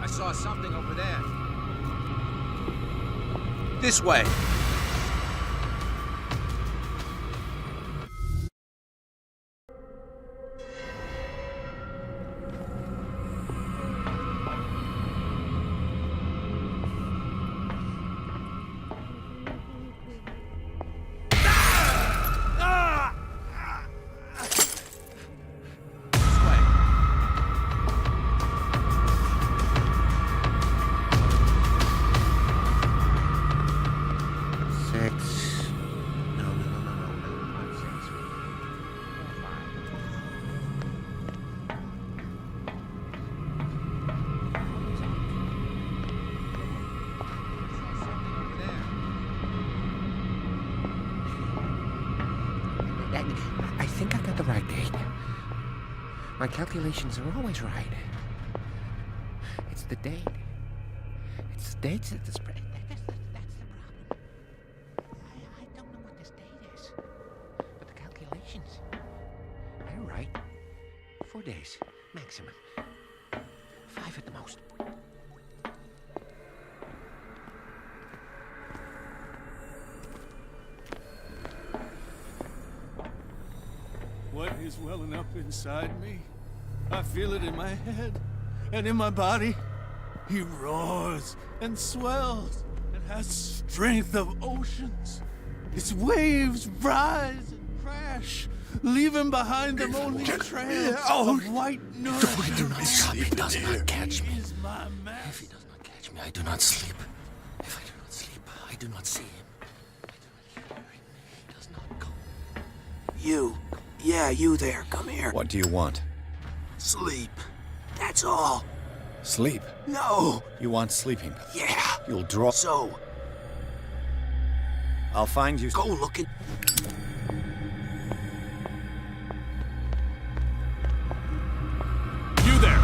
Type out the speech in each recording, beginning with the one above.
I saw something over there. This way. I think I got the right date. My calculations are always right. It's the date. It's the dates at the spread. That's the problem. I don't know what this date is. But the calculations, they're right. 4 days, maximum. 5 at the most. What is welling up inside me? I feel it in my head and in my body. He roars and swells and has strength of oceans. Its waves rise and crash, leaving behind them only trails of white nourishment. Do not stop. He does not catch me. Is my If he does not catch me, I do not sleep. If I do not sleep, I do not see him. I do not hear him. He does not go. You. Yeah, you there. Come here. What do you want? Sleep. That's all. Sleep? No. You want sleeping? Yeah. You'll draw. So, I'll find you. go looking. You there!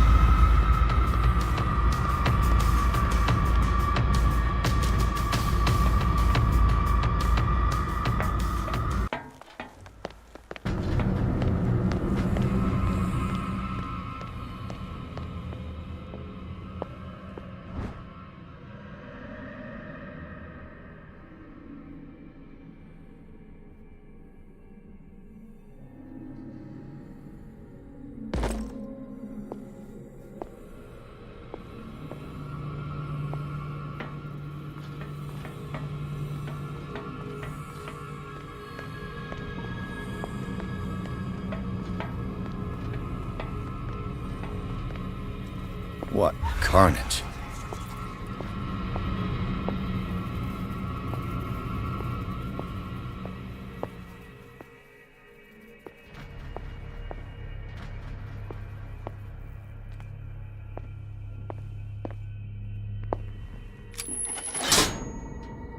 What carnage?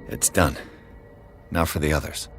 It's done. Now for the others.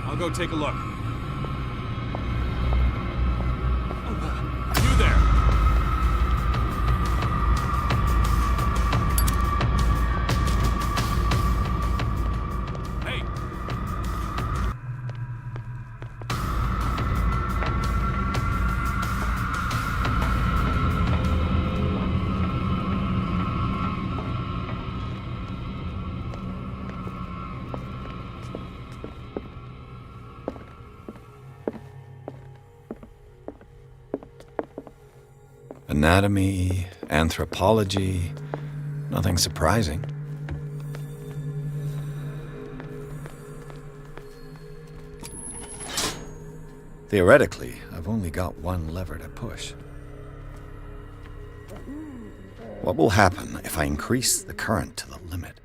I'll go take a look. You there! Anatomy, anthropology, nothing surprising. Theoretically, I've only got one lever to push. What will happen if I increase the current to the limit?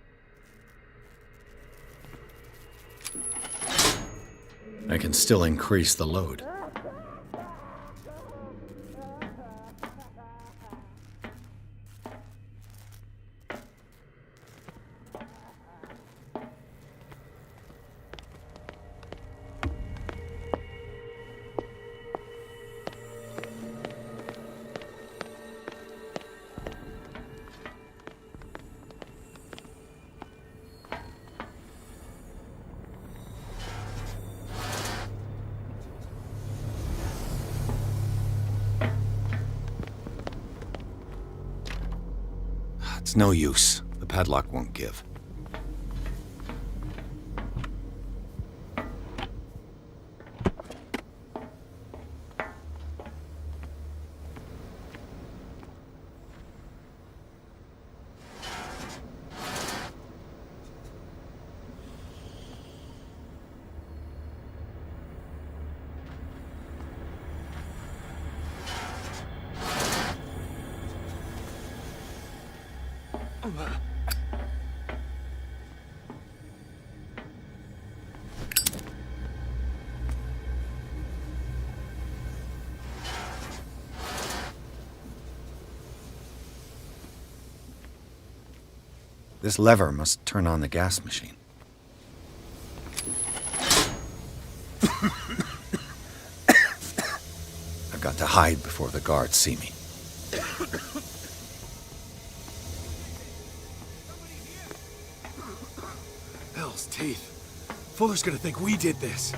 I can still increase the load. It's no use. The padlock won't give. This lever must turn on the gas machine. I've got to hide before the guards see me. Hell's teeth. Fuller's gonna think we did this.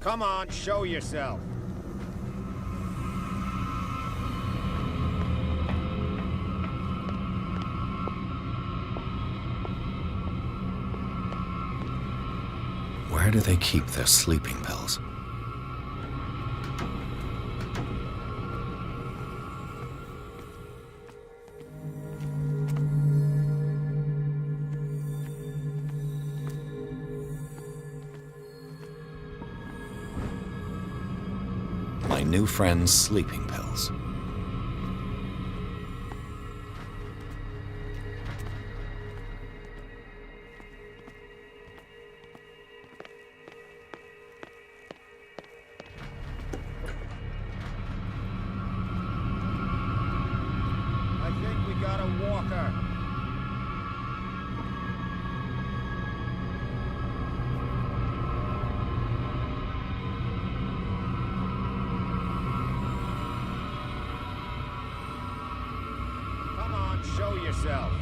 Come on, show yourself. Where do they keep their sleeping pills? My new friend's sleeping pills. I think we got a walker. Come on, show yourself.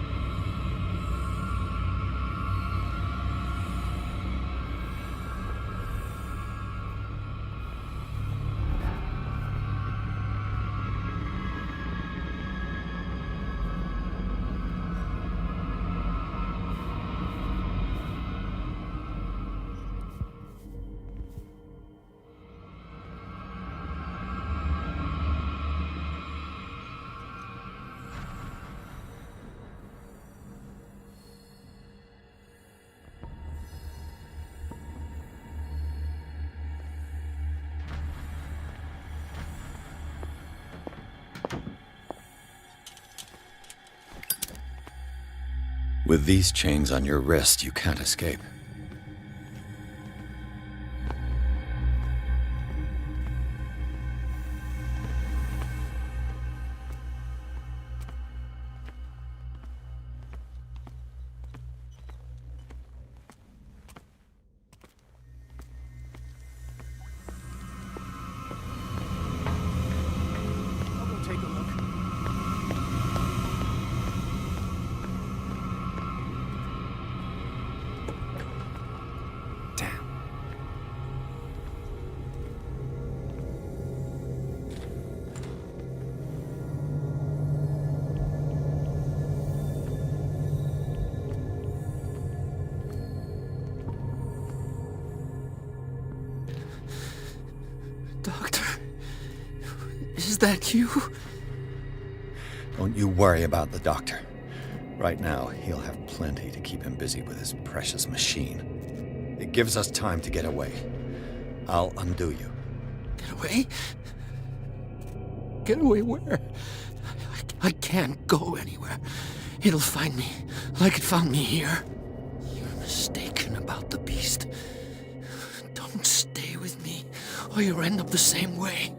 With these chains on your wrist, you can't escape. I'll go take a look. Damn. Doctor, is that you? Don't you worry about the doctor. Right now, he'll have plenty to keep him busy with his precious machine. It gives us time to get away. I'll undo you. Get away? Get away where? I can't go anywhere. It'll find me, like it found me here. You're mistaken about the beast. Don't stay with me, or you'll end up the same way.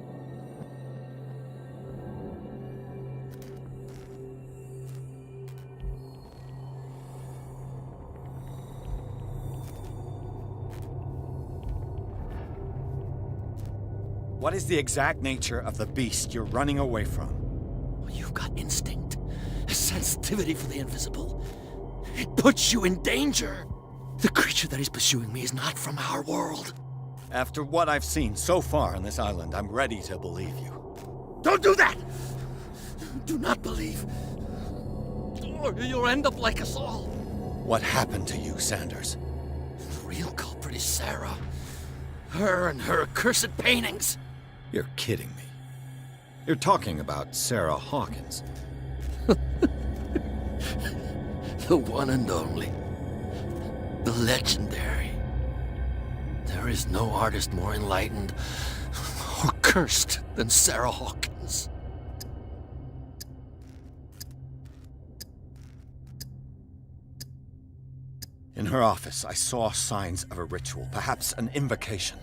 What is the exact nature of the beast you're running away from? You've got instinct, a sensitivity for the invisible. It puts you in danger. The creature that is pursuing me is not from our world. After what I've seen so far on this island, I'm ready to believe you. Don't do that! Do not believe. Or you'll end up like us all. What happened to you, Sanders? The real culprit is Sarah. Her and her accursed paintings. You're kidding me. You're talking about Sarah Hawkins. The one and only. The legendary. There is no artist more enlightened or cursed than Sarah Hawkins. In her office, I saw signs of a ritual, perhaps an invocation.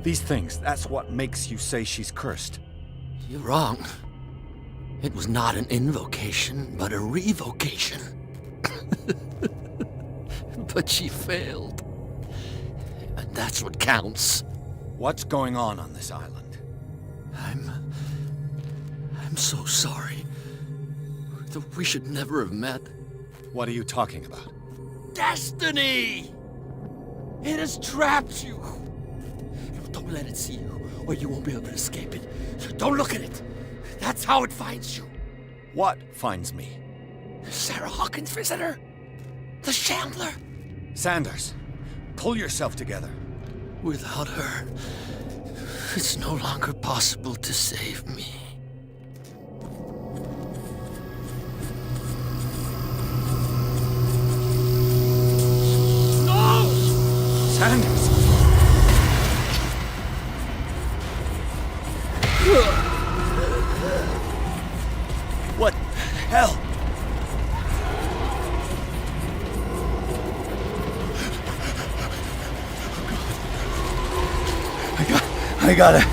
These things, that's what makes you say she's cursed. You're wrong. It was not an invocation, but a revocation. But she failed. And that's what counts. What's going on this island? I'm so sorry. We should never have met. What are you talking about? Destiny! It has trapped you. Don't let it see you, or you won't be able to escape it. Don't look at it. That's how it finds you. What finds me? Sarah Hawkins' visitor. The Shambler. Sanders, pull yourself together. Without her, it's no longer possible to save me. No! Sanders! What hell? I gotta.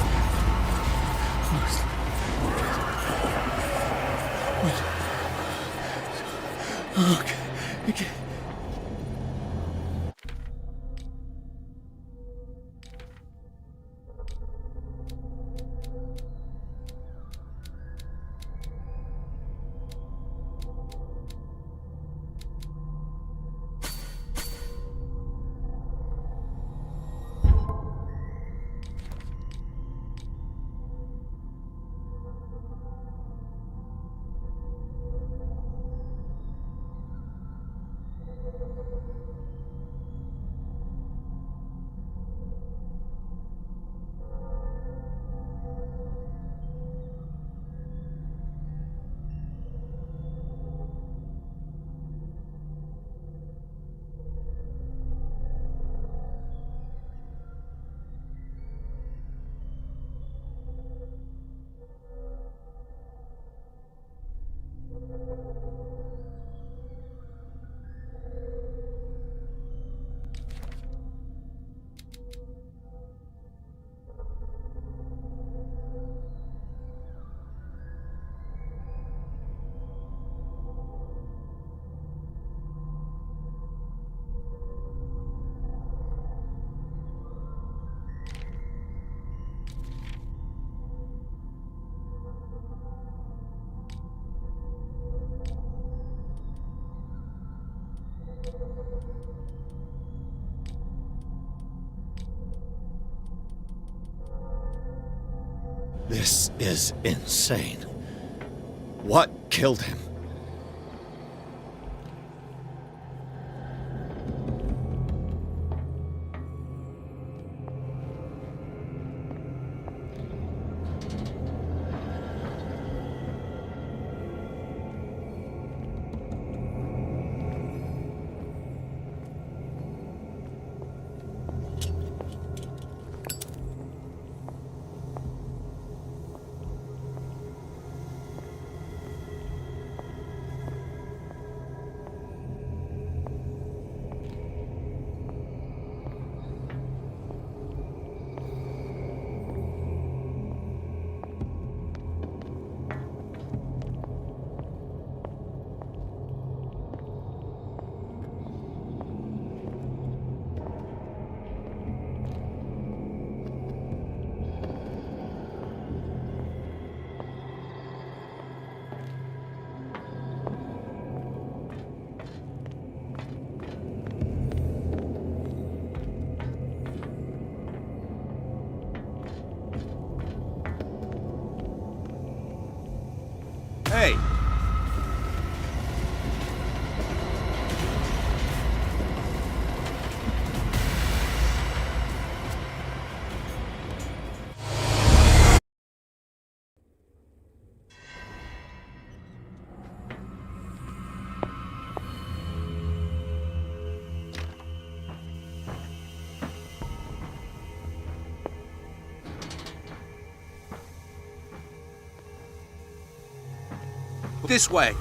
Okay. This is insane. What killed him? This way.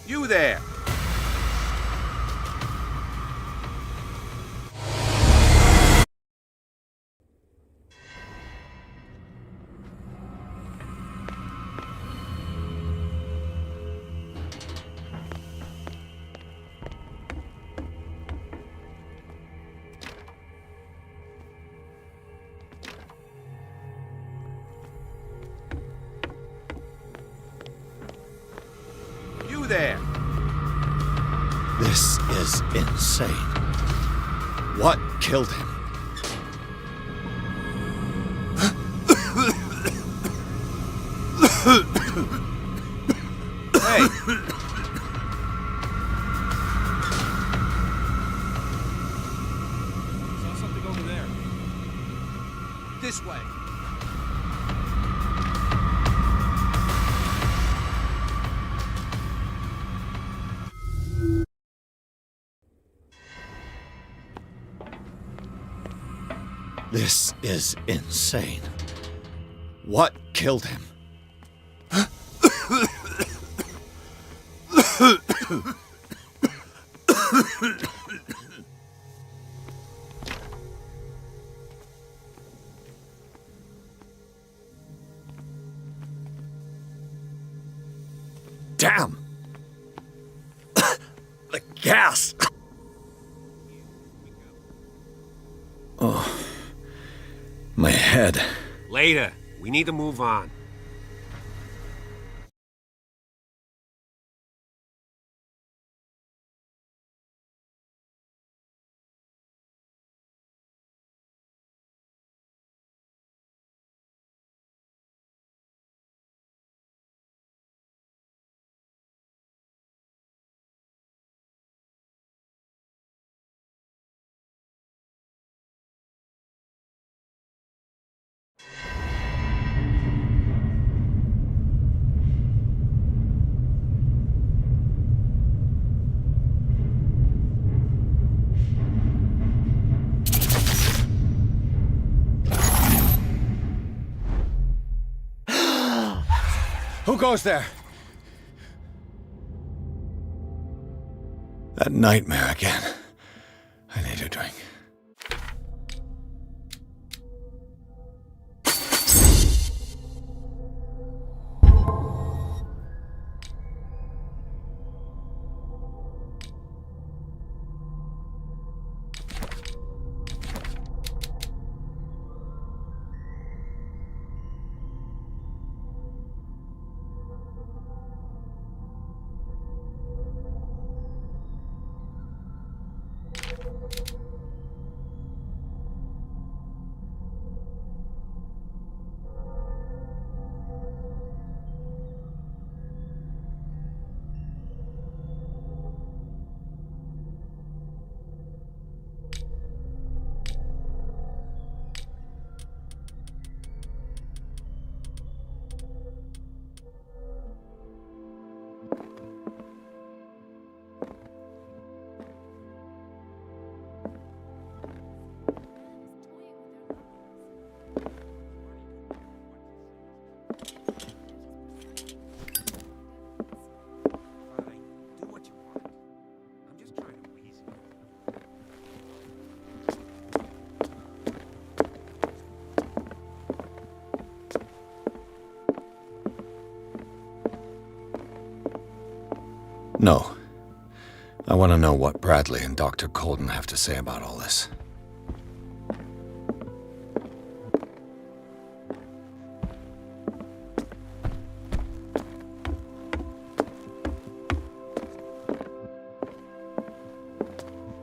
You there. You there. This is insane. What killed him? Hey. Saw something over there. This way. This is insane. What killed him? Damn! The gas! Oh, my head. Later. We need to move on. Who goes there? That nightmare again. I need a drink. Fine. Do what you want. I'm just trying to wheeze you. No. I want to know what Bradley and Dr. Colden have to say about all this.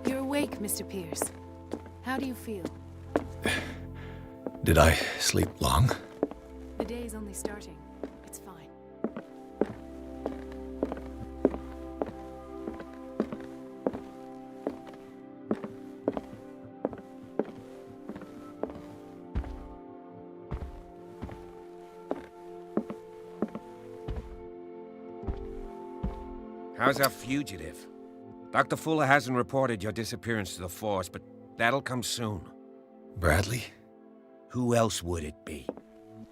You're awake, Mr. Pierce. How do you feel? Did I sleep long? The day's only starting. It's fine. How's our fugitive? Dr. Fuller hasn't reported your disappearance to the Force, but that'll come soon. Bradley? Who else would it be?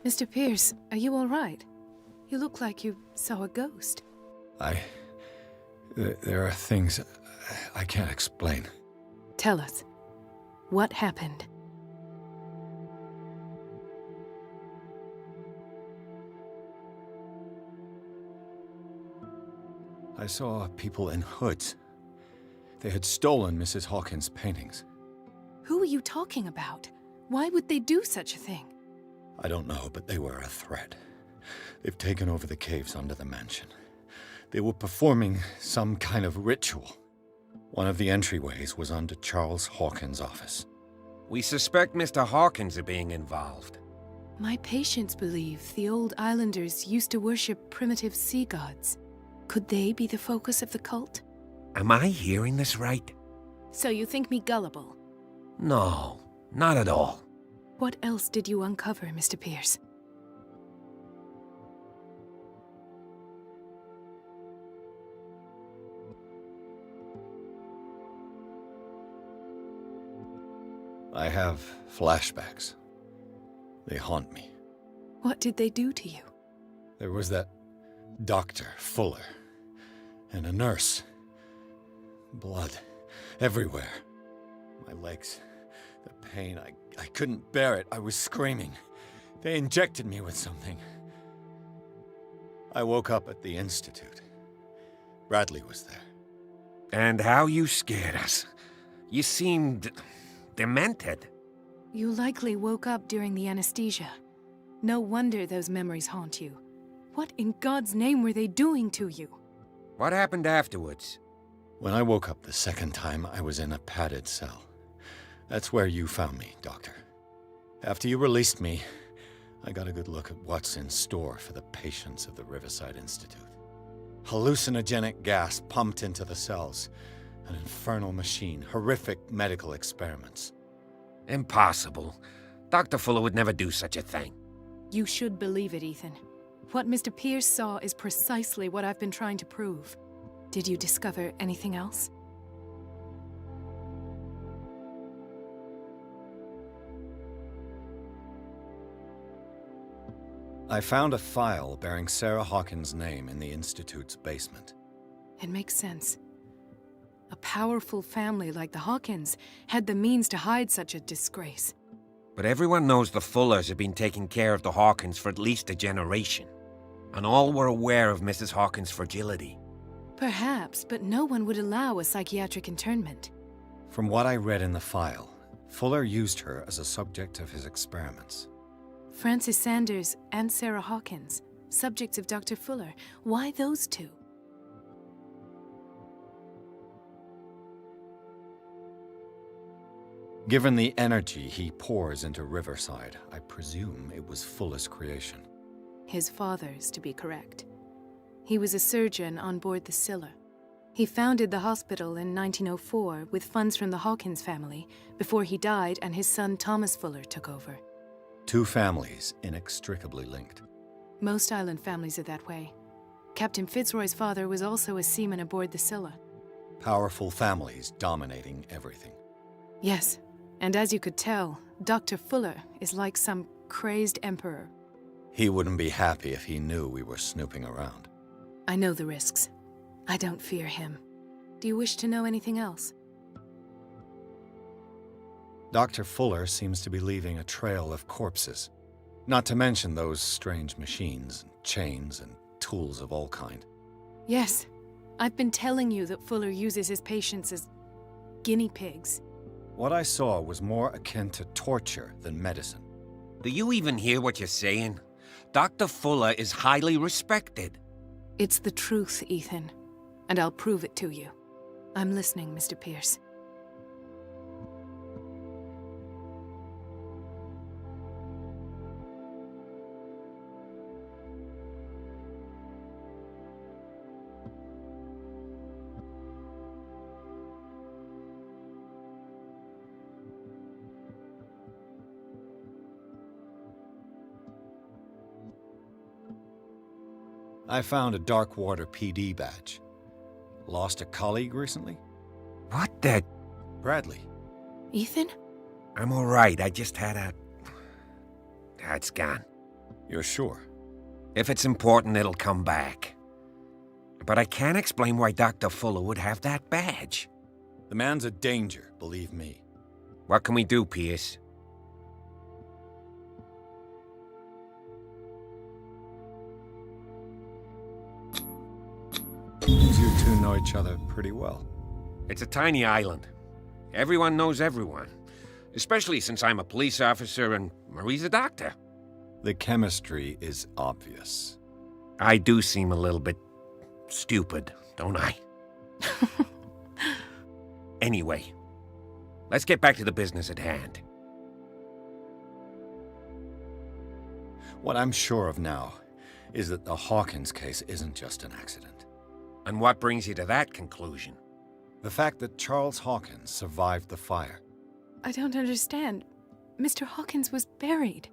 Mr. Pierce, are you all right? You look like you saw a ghost. There are things I can't explain. Tell us. What happened? I saw people in hoods. They had stolen Mrs. Hawkins' paintings. Who are you talking about? Why would they do such a thing? I don't know, but they were a threat. They've taken over the caves under the mansion. They were performing some kind of ritual. One of the entryways was under Charles Hawkins' office. We suspect Mr. Hawkins of being involved. My patients believe the old islanders used to worship primitive sea gods. Could they be the focus of the cult? Am I hearing this right? So you think me gullible? No, not at all. What else did you uncover, Mr. Pierce? I have flashbacks. They haunt me. What did they do to you? There was that Dr. Fuller and a nurse. Blood everywhere. My legs, the pain, I couldn't bear it. I was screaming. They injected me with something. I woke up at the Institute. Bradley was there. And how you scared us. You seemed demented. You likely woke up during the anesthesia. No wonder those memories haunt you. What in God's name were they doing to you? What happened afterwards? When I woke up the second time, I was in a padded cell. That's where you found me, Doctor. After you released me, I got a good look at what's in store for the patients of the Riverside Institute. Hallucinogenic gas pumped into the cells. An infernal machine. Horrific medical experiments. Impossible. Dr. Fuller would never do such a thing. You should believe it, Ethan. What Mr. Pierce saw is precisely what I've been trying to prove. Did you discover anything else? I found a file bearing Sarah Hawkins' name in the Institute's basement. It makes sense. A powerful family like the Hawkins had the means to hide such a disgrace. But everyone knows the Fullers have been taking care of the Hawkins for at least a generation. And all were aware of Mrs. Hawkins' fragility. Perhaps, but no one would allow a psychiatric internment. From what I read in the file, Fuller used her as a subject of his experiments. Francis Sanders and Sarah Hawkins, subjects of Dr. Fuller. Why those two? Given the energy he pours into Riverside, I presume it was Fuller's creation. His father's, to be correct. He was a surgeon on board the Scylla. He founded the hospital in 1904 with funds from the Hawkins family before he died and his son Thomas Fuller took over. Two families inextricably linked. Most island families are that way. Captain Fitzroy's father was also a seaman aboard the Scylla. Powerful families dominating everything. Yes, and as you could tell, Dr. Fuller is like some crazed emperor. He wouldn't be happy if he knew we were snooping around. I know the risks. I don't fear him. Do you wish to know anything else? Dr. Fuller seems to be leaving a trail of corpses. Not to mention those strange machines, chains, and tools of all kind. Yes. I've been telling you that Fuller uses his patients as guinea pigs. What I saw was more akin to torture than medicine. Do you even hear what you're saying? Dr. Fuller is highly respected. It's the truth, Ethan. And I'll prove it to you. I'm listening, Mr. Pierce. I found a Darkwater PD badge. Lost a colleague recently? What the? Bradley. Ethan? I'm all right. I just had a... It's gone. You're sure? If it's important, it'll come back. But I can't explain why Dr. Fuller would have that badge. The man's a danger, believe me. What can we do, Pierce? Seems you two know each other pretty well. It's a tiny island. Everyone knows everyone. Especially since I'm a police officer and Marie's a doctor. The chemistry is obvious. I do seem a little bit stupid, don't I? Anyway, let's get back to the business at hand. What I'm sure of now is that the Hawkins case isn't just an accident. And what brings you to that conclusion? The fact that Charles Hawkins survived the fire. I don't understand. Mr. Hawkins was buried.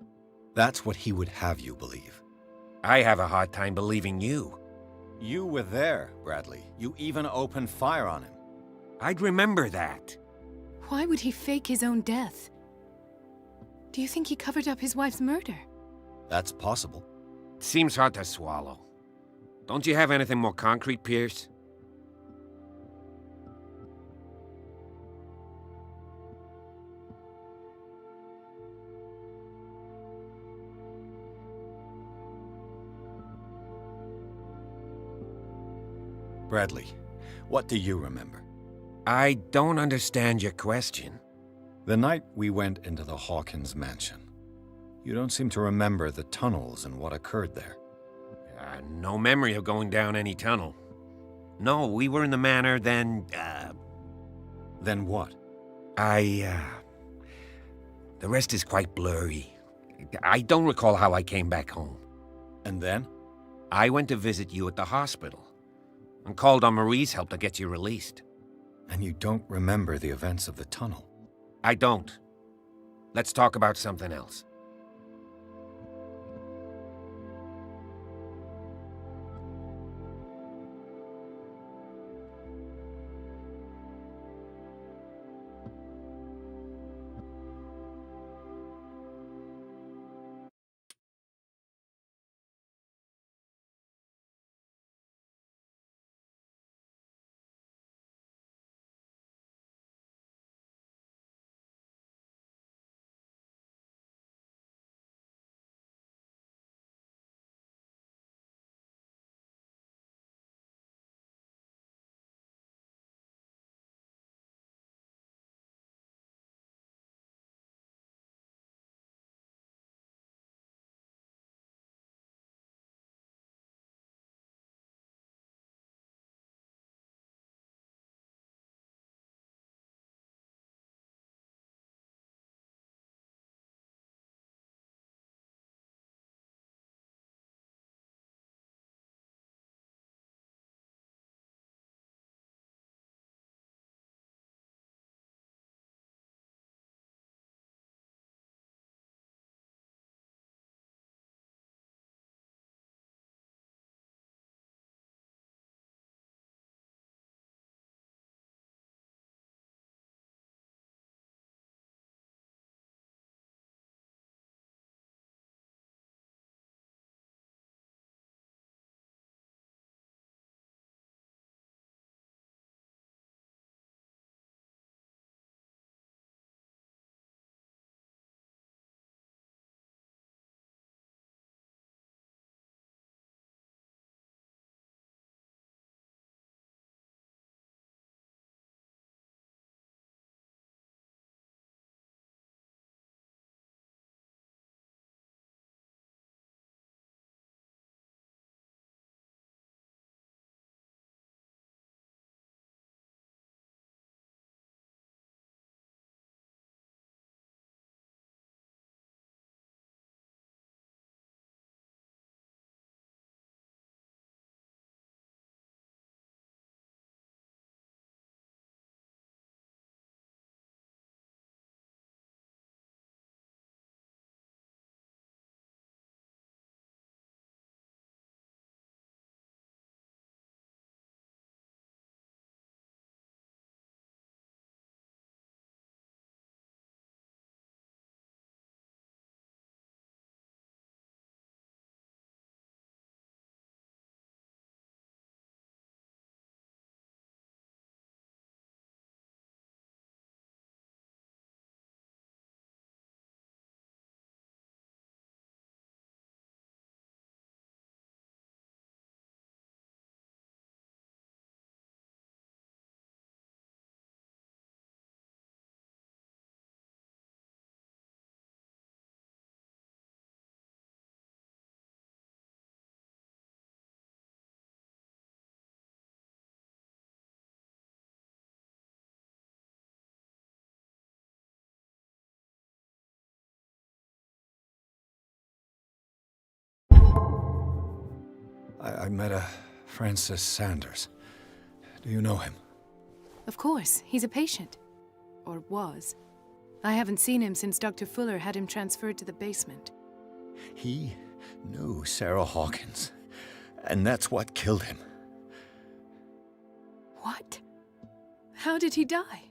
That's what he would have you believe. I have a hard time believing you. You were there, Bradley. You even opened fire on him. I'd remember that. Why would he fake his own death? Do you think he covered up his wife's murder? That's possible. Seems hard to swallow. Don't you have anything more concrete, Pierce? Bradley, what do you remember? I don't understand your question. The night we went into the Hawkins mansion. You don't seem to remember the tunnels and what occurred there. No memory of going down any tunnel. No, we were in the manor, then, Then what? The rest is quite blurry. I don't recall how I came back home. And then? I went to visit you at the hospital and called on Marie's help to get you released. And you don't remember the events of the tunnel? I don't. Let's talk about something else. I met a Francis Sanders. Do you know him? Of course, he's a patient. Or was. I haven't seen him since Dr. Fuller had him transferred to the basement. He knew Sarah Hawkins, and that's what killed him. What? How did he die?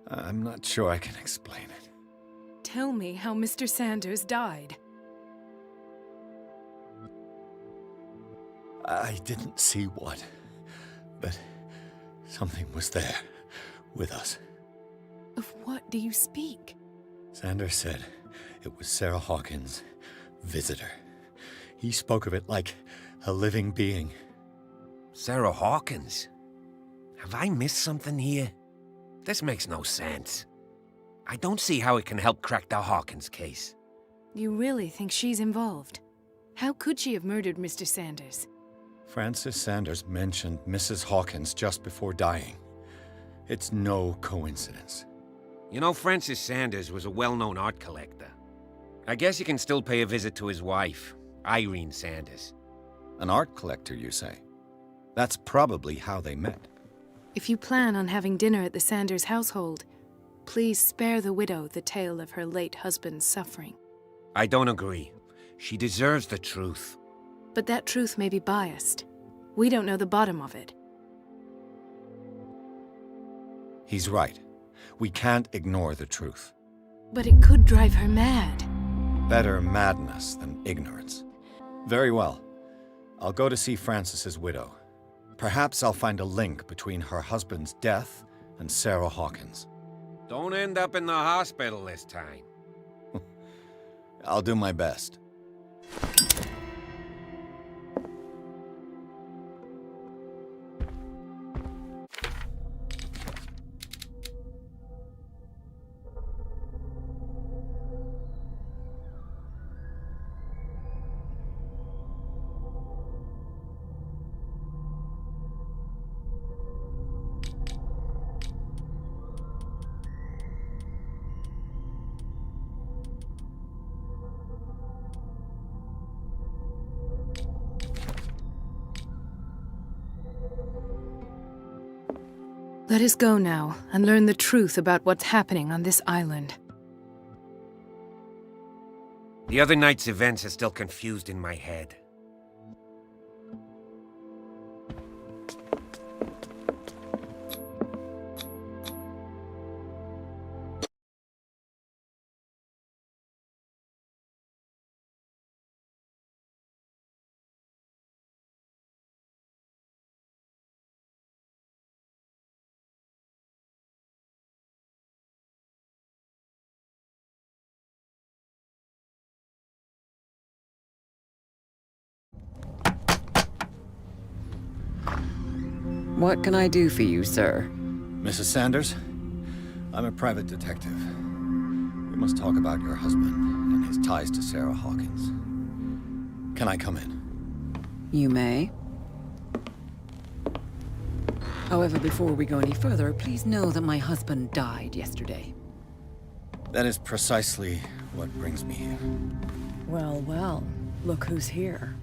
I'm not sure I can explain it. Tell me how Mr. Sanders died. I didn't see what, but something was there, with us. Of what do you speak? Sanders said it was Sarah Hawkins' visitor. He spoke of it like a living being. Sarah Hawkins? Have I missed something here? This makes no sense. I don't see how it can help crack the Hawkins case. You really think she's involved? How could she have murdered Mr. Sanders? Francis Sanders mentioned Mrs. Hawkins just before dying. It's no coincidence. You know, Francis Sanders was a well-known art collector. I guess you can still pay a visit to his wife, Irene Sanders. An art collector, you say? That's probably how they met. If you plan on having dinner at the Sanders household, please spare the widow the tale of her late husband's suffering. I don't agree. She deserves the truth. But that truth may be biased. We don't know the bottom of it. He's right. We can't ignore the truth. But it could drive her mad. Better madness than ignorance. Very well. I'll go to see Francis's widow. Perhaps I'll find a link between her husband's death and Sarah Hawkins. Don't end up in the hospital this time. I'll do my best. Let us go now and learn the truth about what's happening on this island. The other night's events are still confused in my head. What can I do for you, sir? Mrs. Sanders, I'm a private detective. We must talk about your husband and his ties to Sarah Hawkins. Can I come in? You may. However, before we go any further, please know that my husband died yesterday. That is precisely what brings me here. Well, well, look who's here.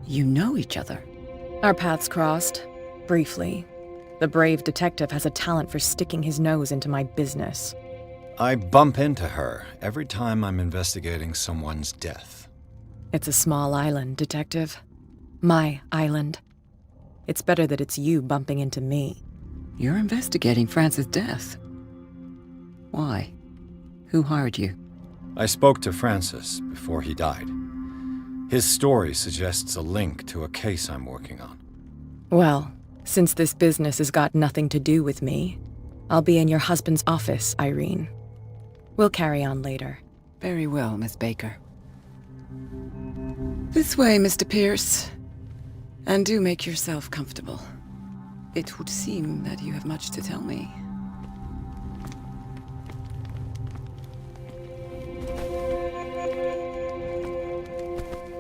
You know each other. Our paths crossed, briefly. The brave detective has a talent for sticking his nose into my business. I bump into her every time I'm investigating someone's death. It's a small island, detective. My island. It's better that it's you bumping into me. You're investigating Francis' death. Why? Who hired you? I spoke to Francis before he died. His story suggests a link to a case I'm working on. Well, since this business has got nothing to do with me, I'll be in your husband's office, Irene. We'll carry on later. Very well, Miss Baker. This way, Mr. Pierce. And do make yourself comfortable. It would seem that you have much to tell me.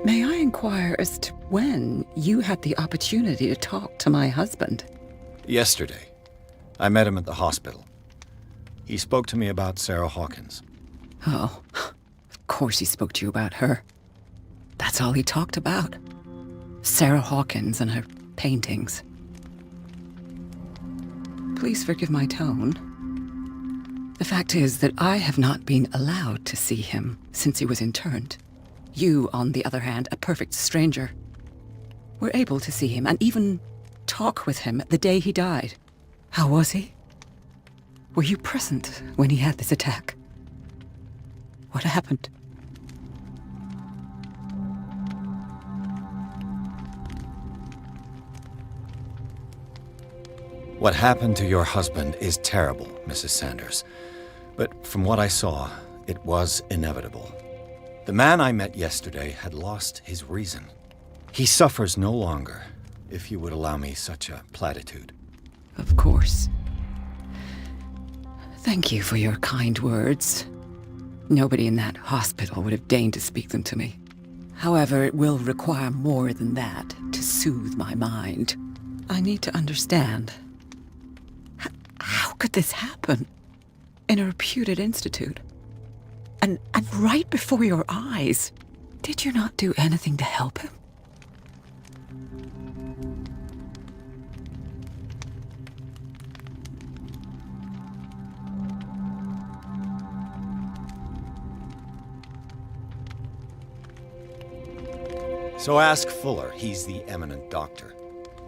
May I inquire as to when you had the opportunity to talk to my husband? Yesterday, I met him at the hospital. He spoke to me about Sarah Hawkins. Oh, of course he spoke to you about her. That's all he talked about. Sarah Hawkins and her paintings. Please forgive my tone. The fact is that I have not been allowed to see him since he was interned. You, on the other hand, a perfect stranger, were able to see him and even talk with him the day he died. How was he? Were you present when he had this attack? What happened? What happened to your husband is terrible, Mrs. Sanders. But from what I saw, it was inevitable. The man I met yesterday had lost his reason. He suffers no longer, if you would allow me such a platitude. Of course. Thank you for your kind words. Nobody in that hospital would have deigned to speak them to me. However, it will require more than that to soothe my mind. I need to understand. How could this happen? In a reputed institute? And right before your eyes? Did you not do anything to help him? So ask Fuller, he's the eminent doctor.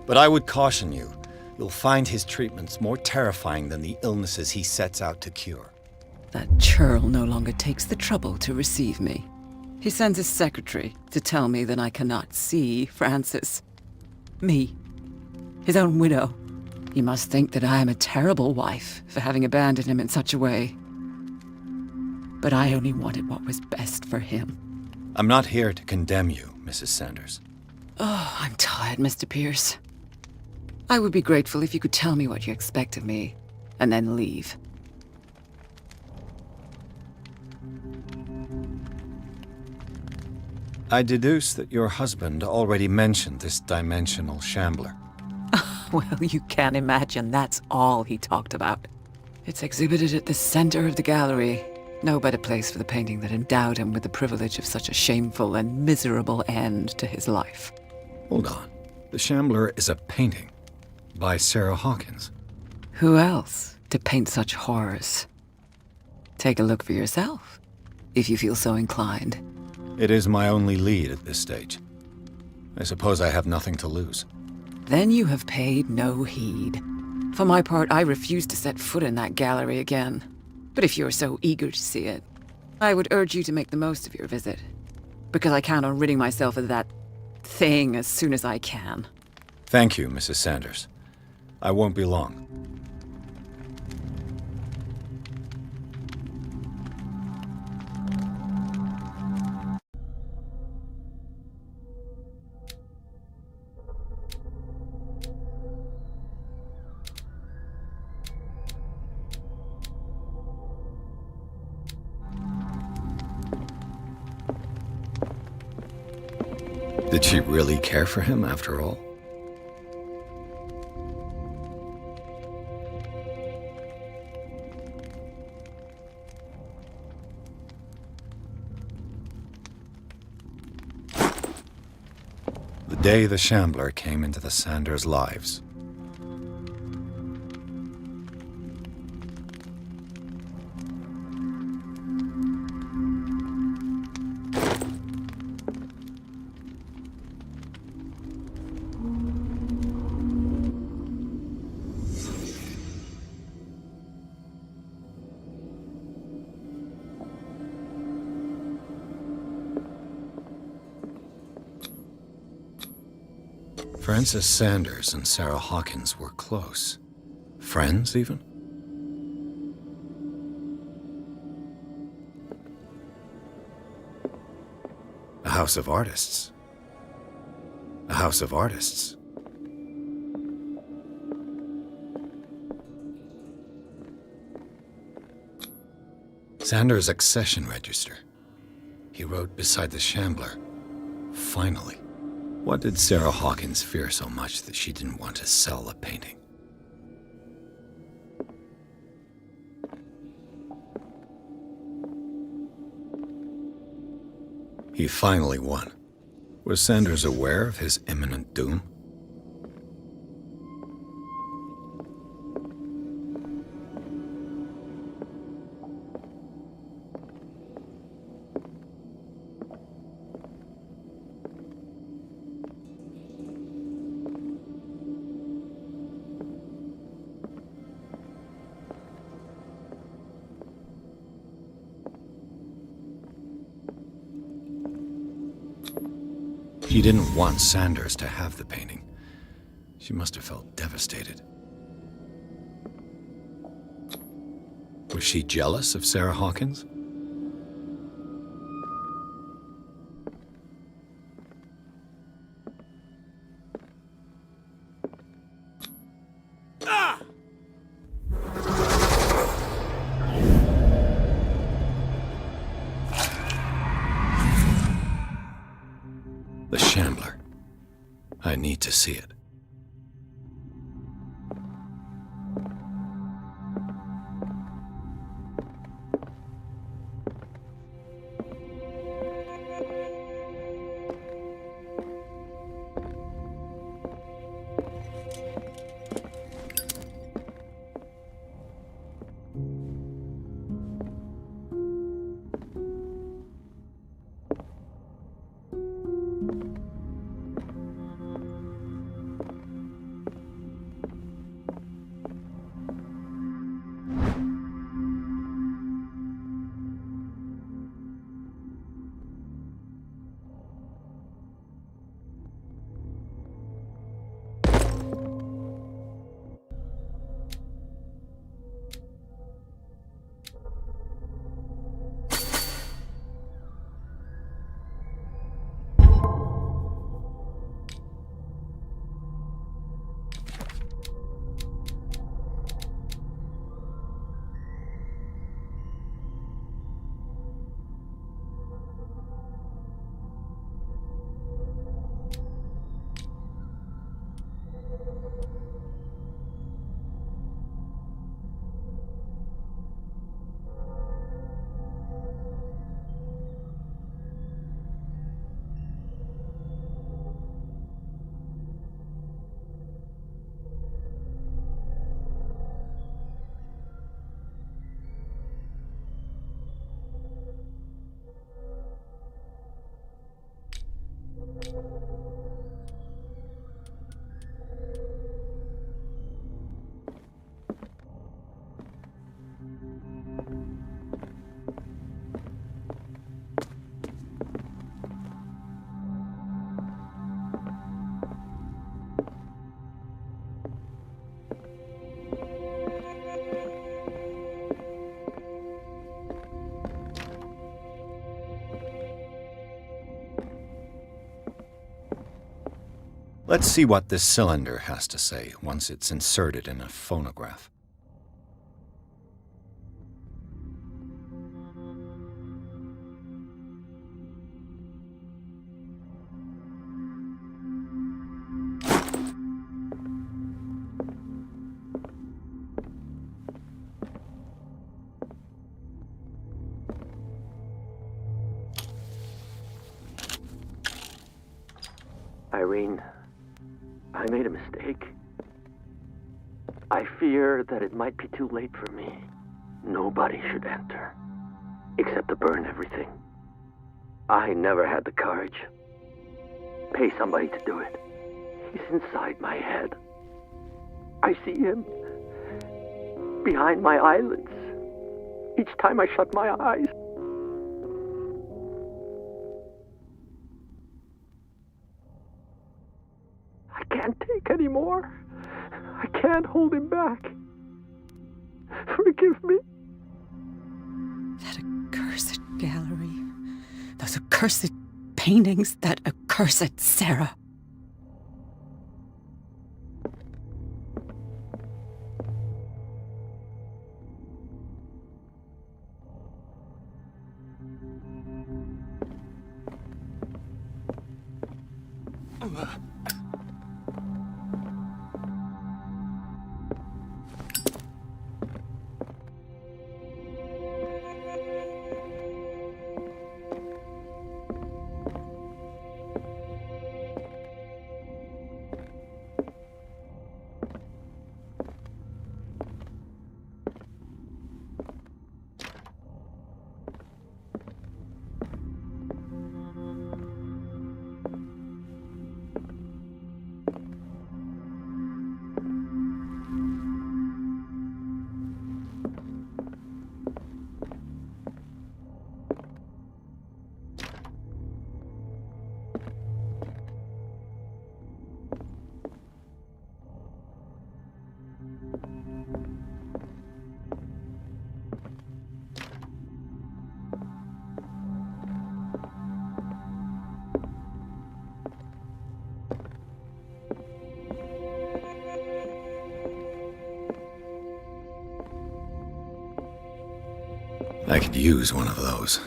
But I would caution you, you'll find his treatments more terrifying than the illnesses he sets out to cure. That churl no longer takes the trouble to receive me. He sends his secretary to tell me that I cannot see Francis. Me. His own widow. He must think that I am a terrible wife for having abandoned him in such a way. But I only wanted what was best for him. I'm not here to condemn you, Mrs. Sanders. Oh, I'm tired, Mr. Pierce. I would be grateful if you could tell me what you expect of me, and then leave. I deduce that your husband already mentioned this dimensional shambler. Well, you can imagine that's all he talked about. It's exhibited at the center of the gallery. No better place for the painting that endowed him with the privilege of such a shameful and miserable end to his life. Hold on. The shambler is a painting by Sarah Hawkins. Who else to paint such horrors? Take a look for yourself, if you feel so inclined. It is my only lead at this stage. I suppose I have nothing to lose. Then you have paid no heed. For my part, I refuse to set foot in that gallery again. But if you're so eager to see it, I would urge you to make the most of your visit. Because I count on ridding myself of that thing as soon as I can. Thank you, Mrs. Sanders. I won't be long. Did she really care for him after all? The day the Shambler came into the Sanders' lives. Francis Sanders and Sarah Hawkins were close. Friends, even? A house of artists. A house of artists. Sanders' accession register. He wrote beside the Shambler, "Finally." What did Sarah Hawkins fear so much that she didn't want to sell the painting? He finally won. Was Sanders aware of his imminent doom? She didn't want Sanders to have the painting. She must have felt devastated. Was she jealous of Sarah Hawkins? The Shambler. I need to see it. Let's see what this cylinder has to say once it's inserted in a phonograph. Irene, I made a mistake. I fear that it might be too late for me. Nobody should enter, except to burn everything. I never had the courage. Pay somebody to do it. He's inside my head. I see him behind my eyelids each time I shut my eyes. I can't take any more. I can't hold him back. Forgive me. That accursed gallery. Those accursed paintings. That accursed Sarah. I could use one of those.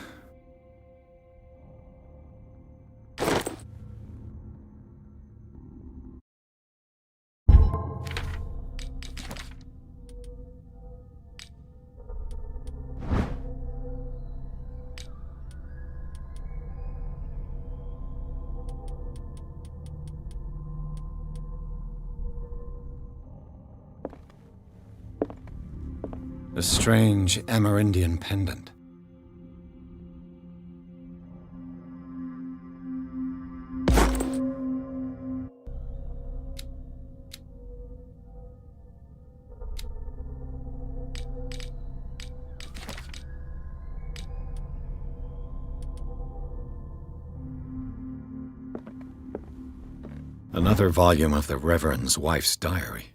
A strange Amerindian pendant. Another volume of the Reverend's wife's diary.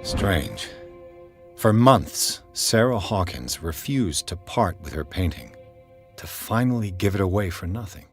Strange. For months, Sarah Hawkins refused to part with her painting, to finally give it away for nothing.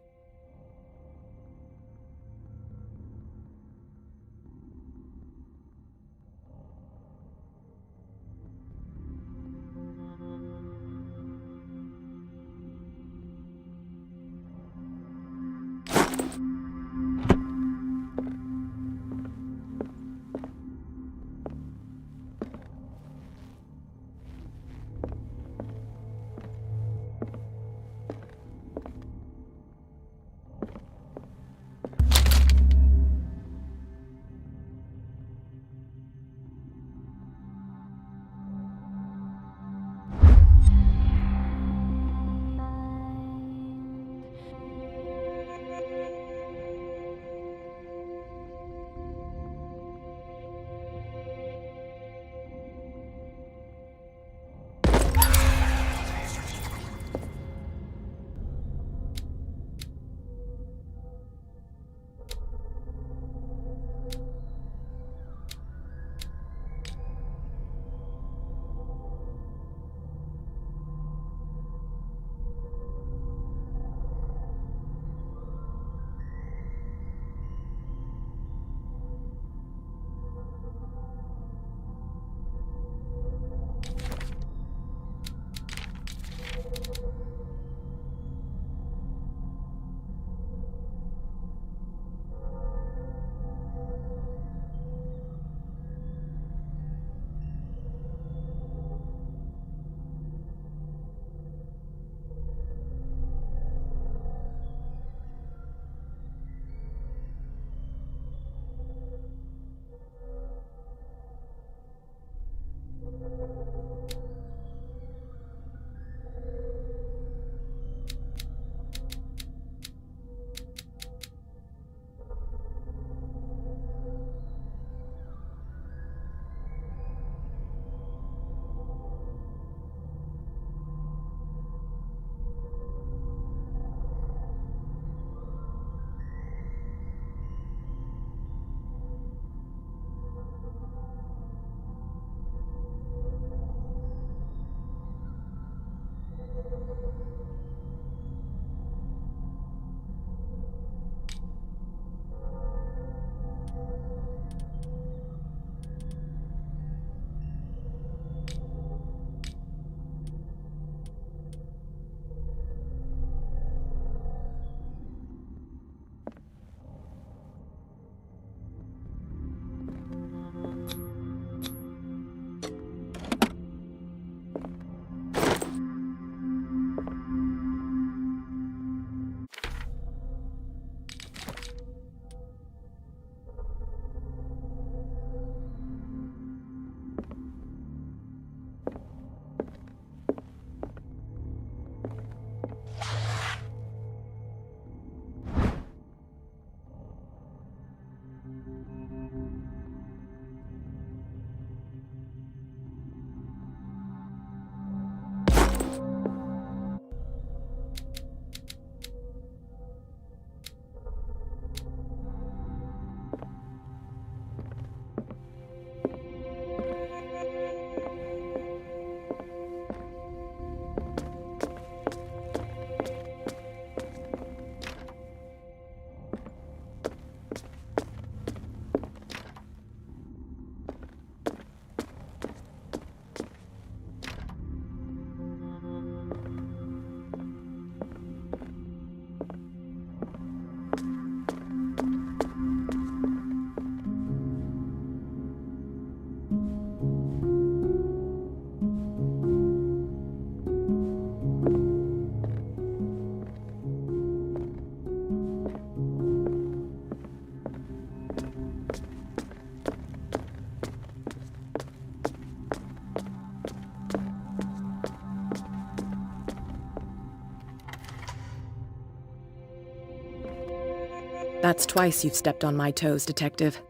That's twice you've stepped on my toes, Detective.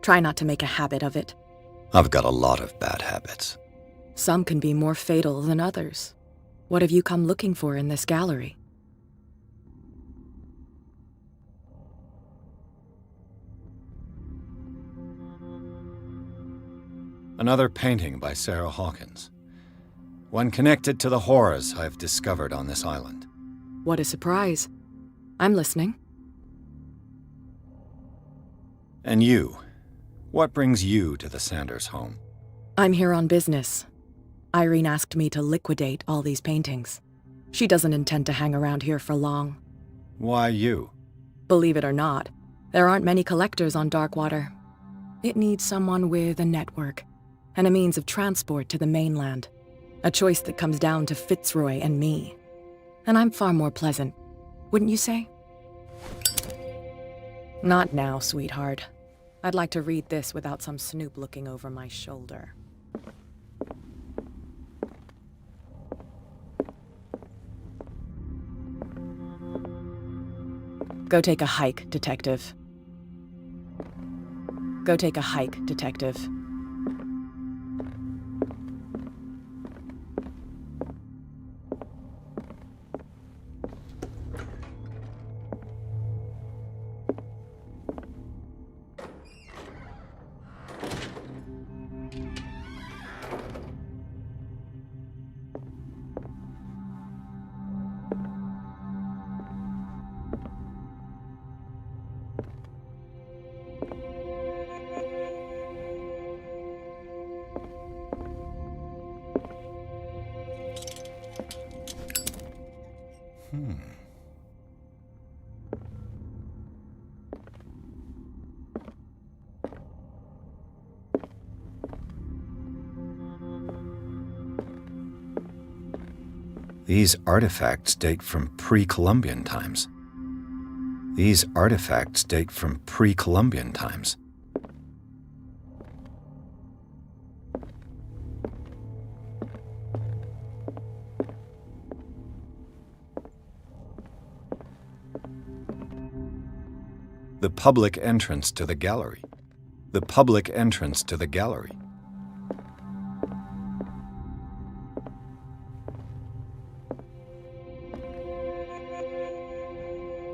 Try not to make a habit of it. I've got a lot of bad habits. Some can be more fatal than others. What have you come looking for in this gallery? Another painting by Sarah Hawkins. One connected to the horrors I've discovered on this island. What a surprise. I'm listening. And you? What brings you to the Sanders home? I'm here on business. Irene asked me to liquidate all these paintings. She doesn't intend to hang around here for long. Why you? Believe it or not, there aren't many collectors on Darkwater. It needs someone with a network and a means of transport to the mainland. A choice that comes down to Fitzroy and me. And I'm far more pleasant, wouldn't you say? Not now, sweetheart. I'd like to read this without some snoop looking over my shoulder. Go take a hike, Detective. Go take a hike, Detective. These artifacts date from pre-Columbian times. These artifacts date from pre-Columbian times. The public entrance to the gallery. The public entrance to the gallery.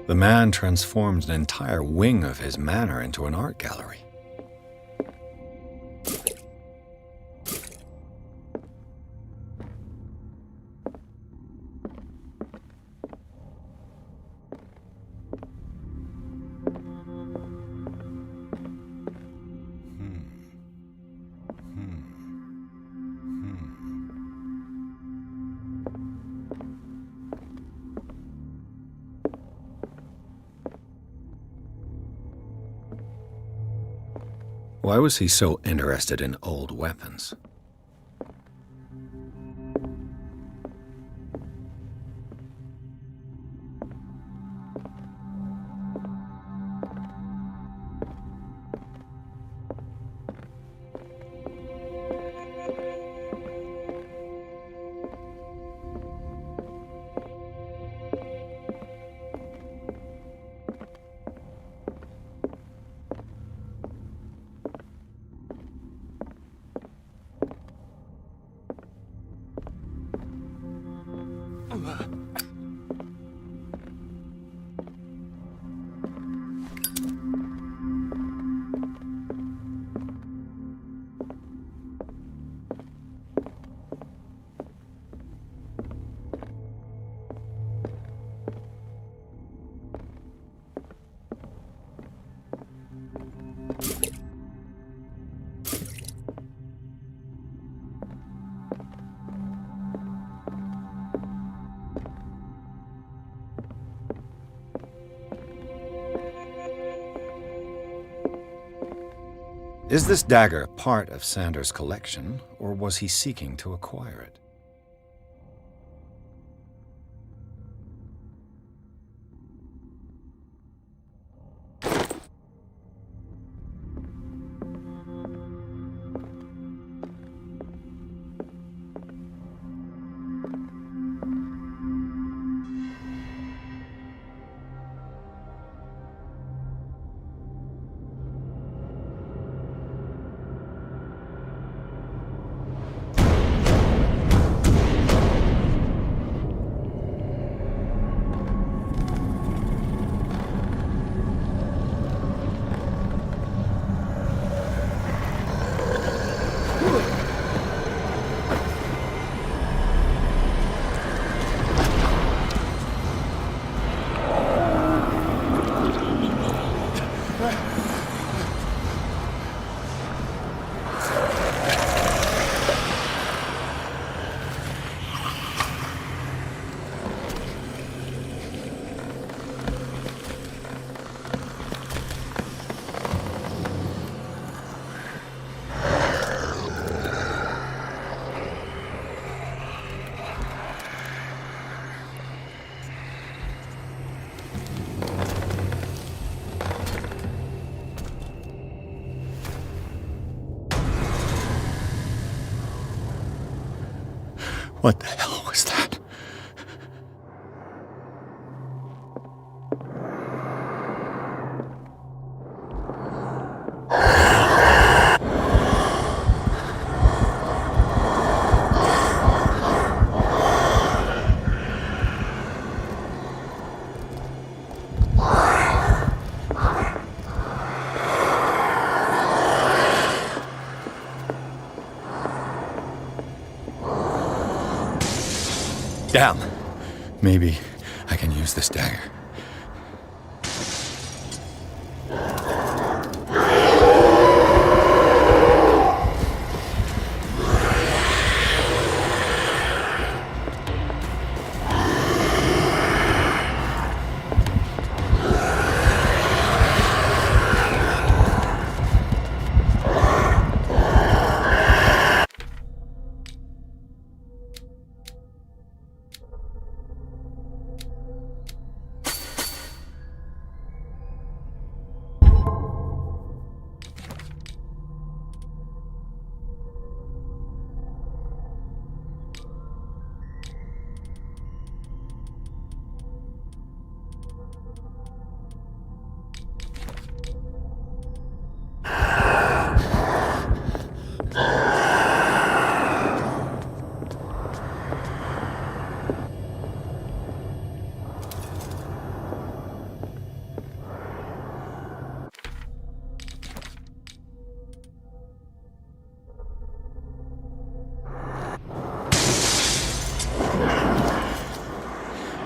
The man transforms an entire wing of his manor into an art gallery. Why was he so interested in old weapons? Is this dagger part of Sanders' collection, or was he seeking to acquire it? What the hell was that? Damn. Maybe I can use this dagger.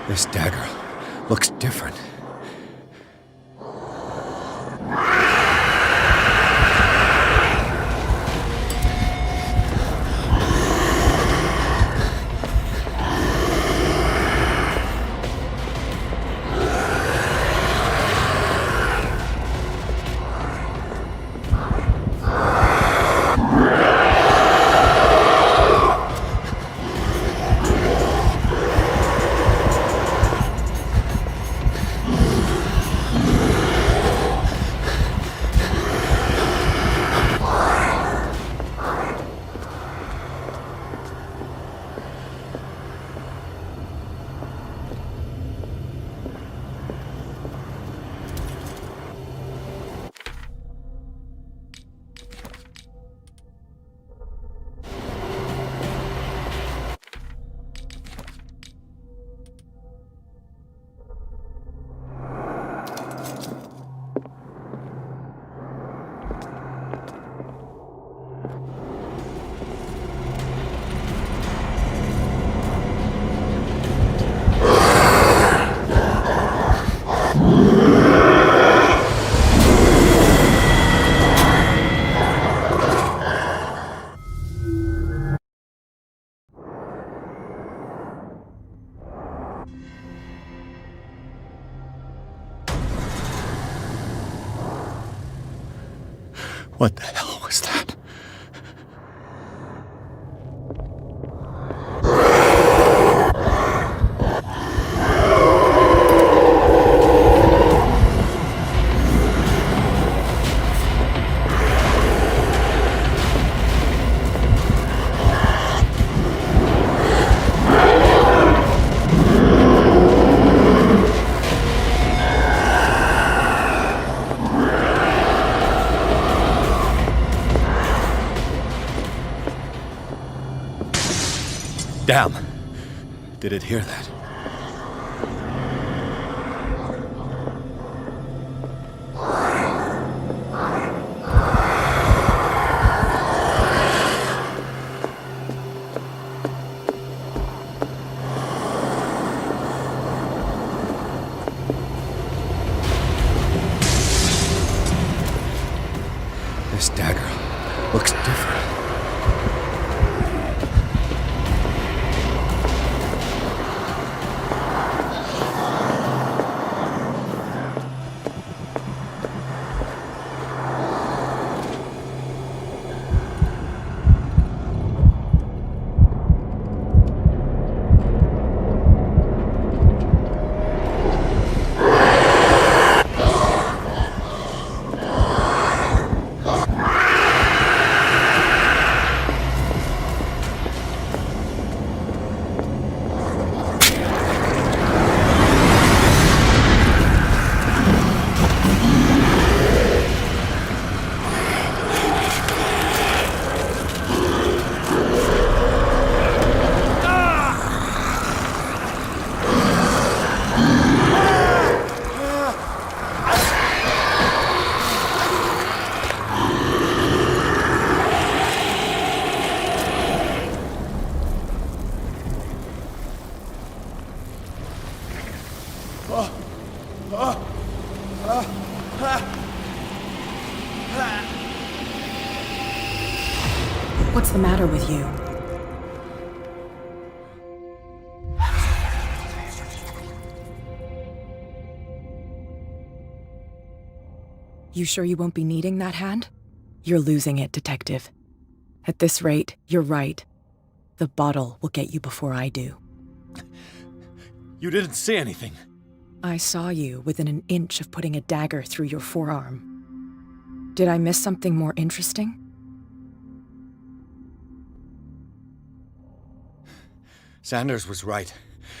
This dagger looks different. What the hell was that? Damn. Did it hear that? This dagger looks different. What's the matter with you? You sure you won't be needing that hand? You're losing it, Detective. At this rate, you're right. The bottle will get you before I do. You didn't see anything. I saw you within an inch of putting a dagger through your forearm. Did I miss something more interesting? Sanders was right.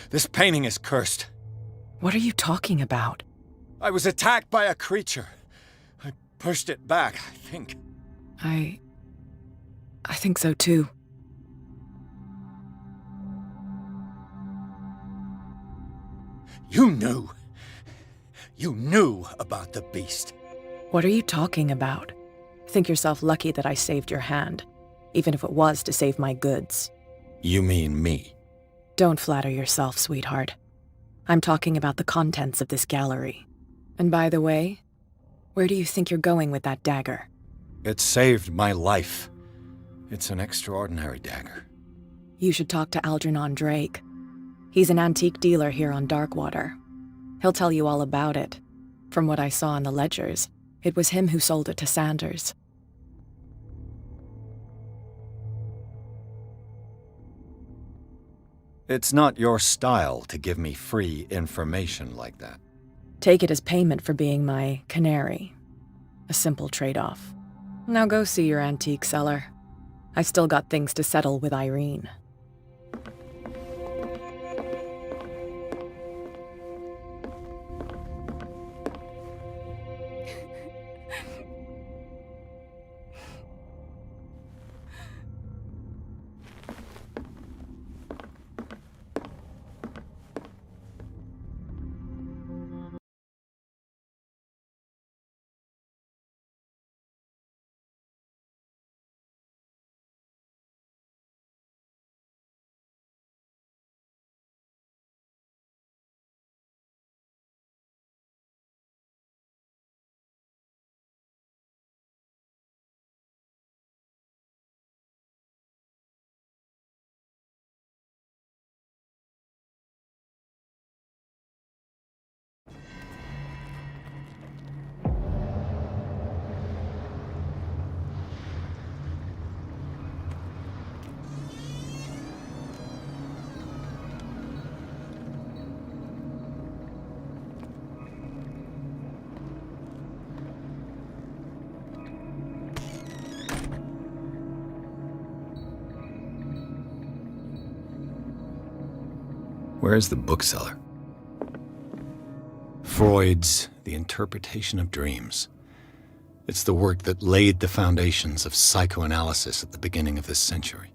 This painting is cursed. What are you talking about? I was attacked by a creature. I pushed it back, I think. I think so too. You knew. You knew about the beast. What are you talking about? Think yourself lucky that I saved your hand, even if it was to save my goods. You mean me? Don't flatter yourself, sweetheart. I'm talking about the contents of this gallery. And by the way, where do you think you're going with that dagger? It saved my life. It's an extraordinary dagger. You should talk to Algernon Drake. He's an antique dealer here on Darkwater. He'll tell you all about it. From what I saw in the ledgers, it was him who sold it to Sanders. It's not your style to give me free information like that. Take it as payment for being my canary. A simple trade-off. Now go see your antique seller. I've still got things to settle with Irene. Where's the bookseller? Freud's The Interpretation of Dreams. It's the work that laid the foundations of psychoanalysis at the beginning of this century.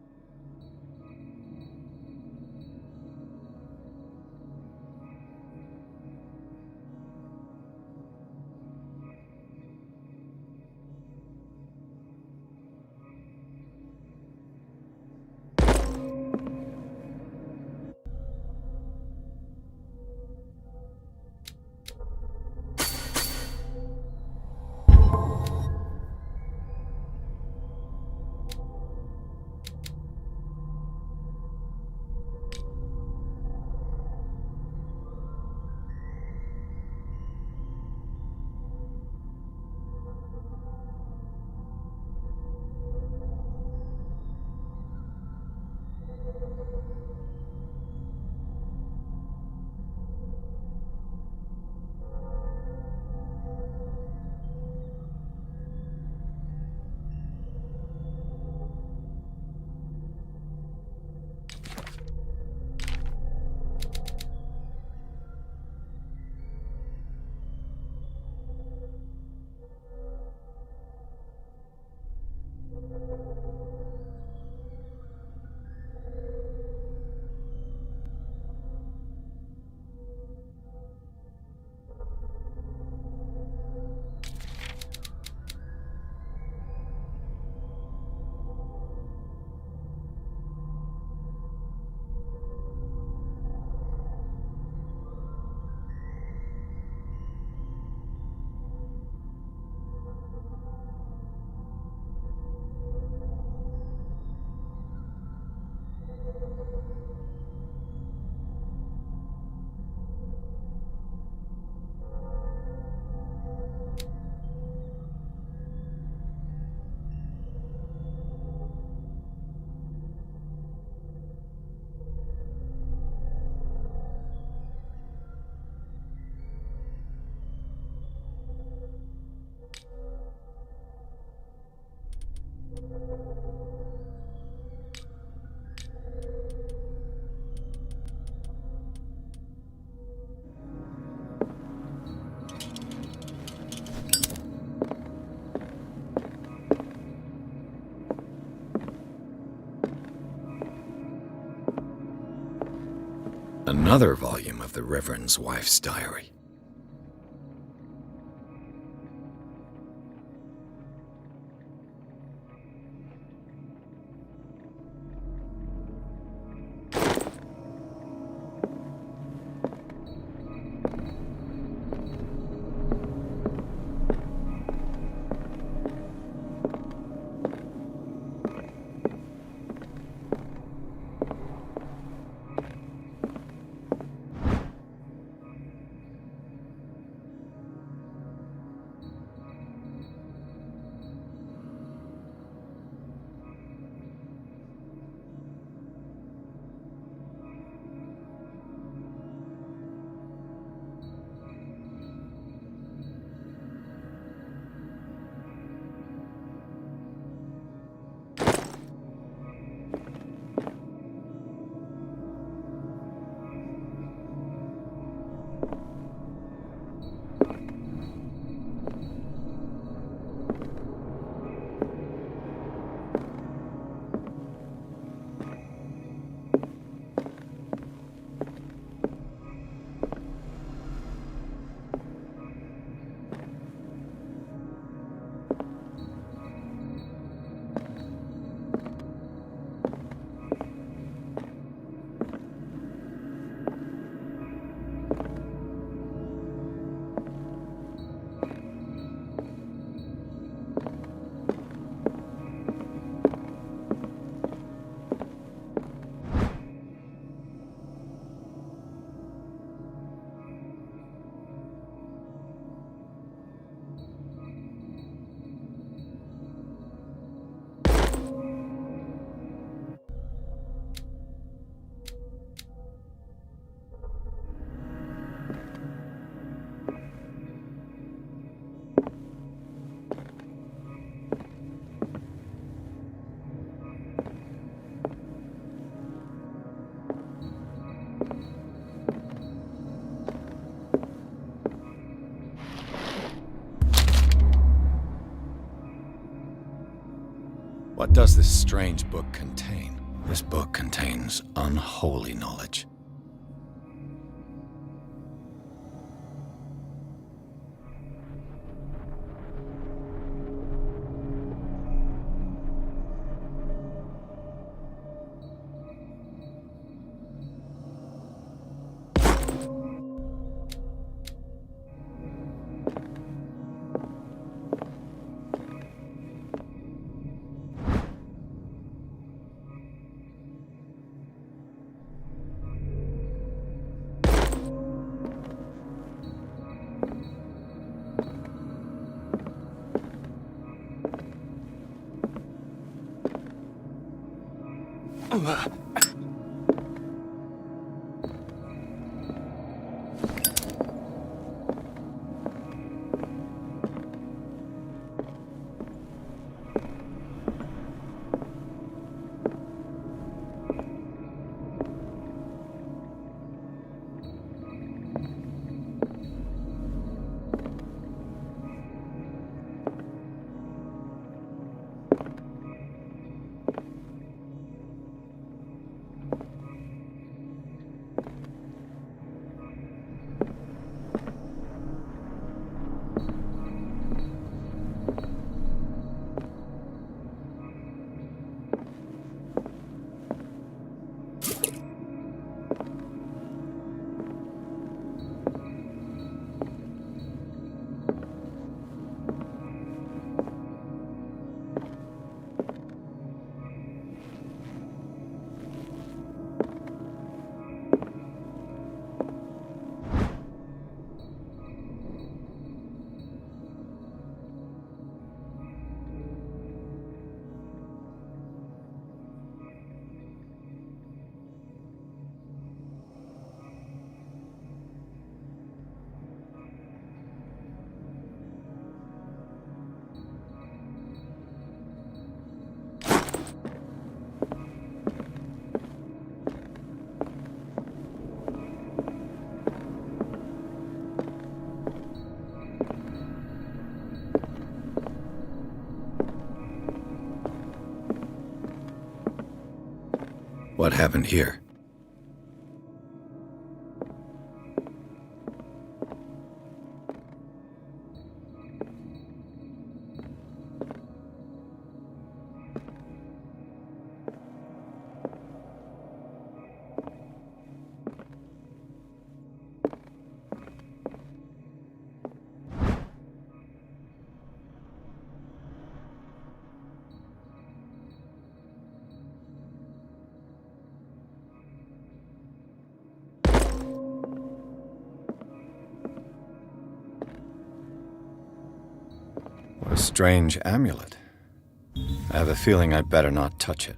Another volume of the Reverend's wife's diary. What does this strange book contain? This book contains unholy knowledge. What happened here? strange amulet. I have a feeling I'd better not touch it.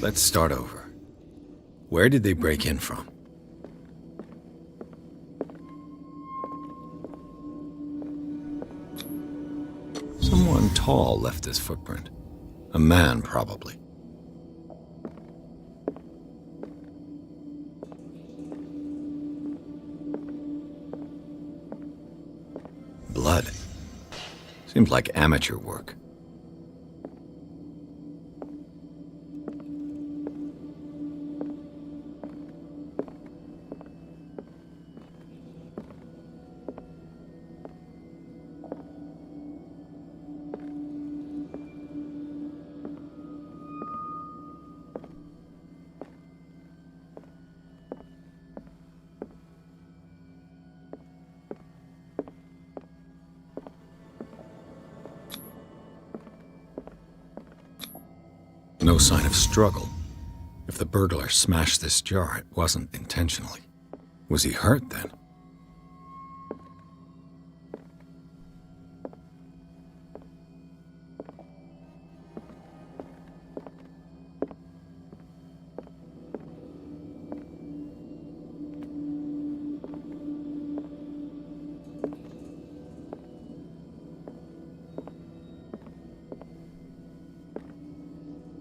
Let's start over. Where did they break in from? Someone tall left this footprint. A man, probably. Blood. Seems like amateur work. No sign of struggle. If the burglar smashed this jar, it wasn't intentionally. Was he hurt then?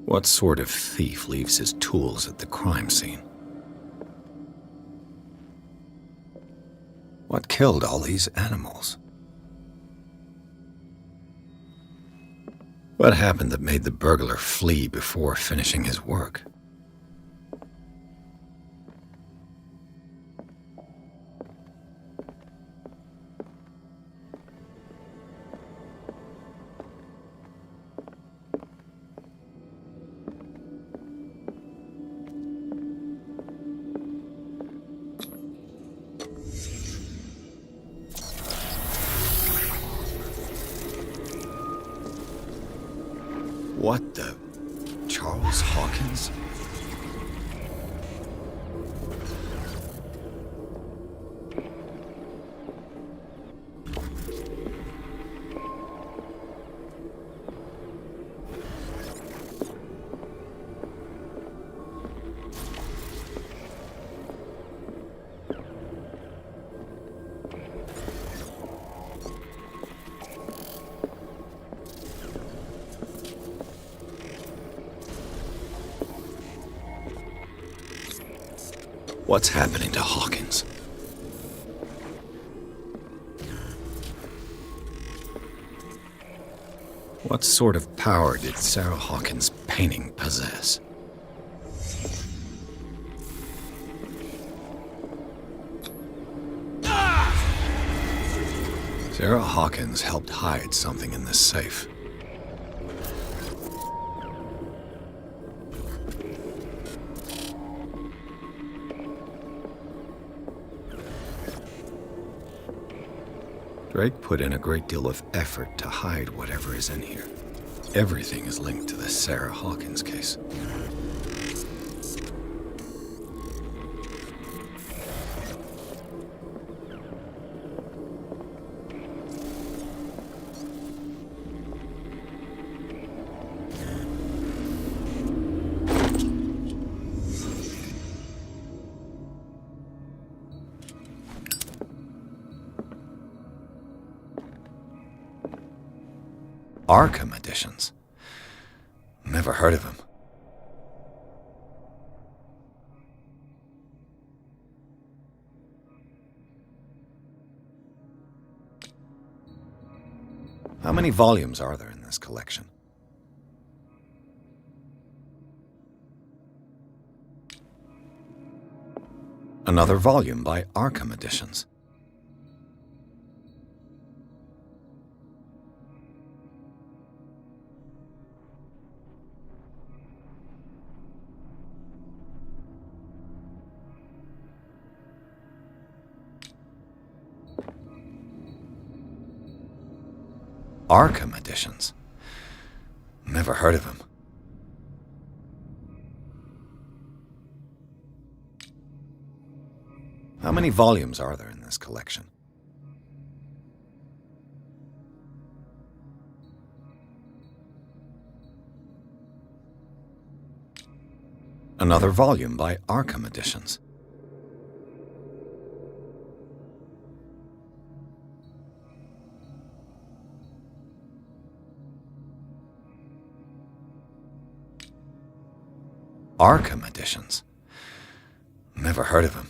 What sort of thief leaves his tools at the crime scene? What killed all these animals? What happened that made the burglar flee before finishing his work? What the... Charles Hawkins? What's happening to Hawkins? What sort of power did Sarah Hawkins' painting possess? Sarah Hawkins helped hide something in this safe. Drake put in a great deal of effort to hide whatever is in here. Everything is linked to the Sarah Hawkins case. Arkham editions? Never heard of him. How many volumes are there in this collection? Another volume by Arkham Editions. Arkham Editions? Never heard of him. How many volumes are there in this collection? Another volume by Arkham Editions. Arkham Editions? Never heard of him.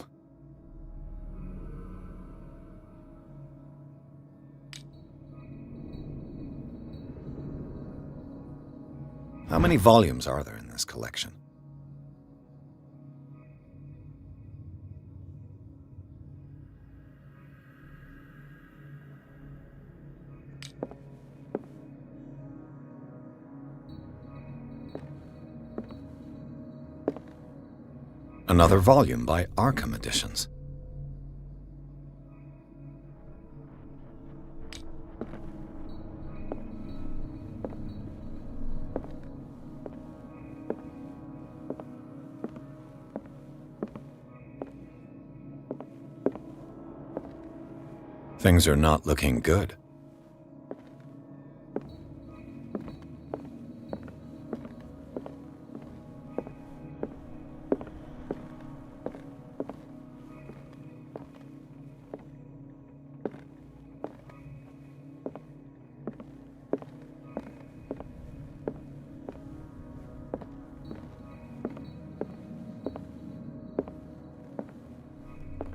How many volumes are there in this collection? Another volume by Arkham Editions. Things are not looking good.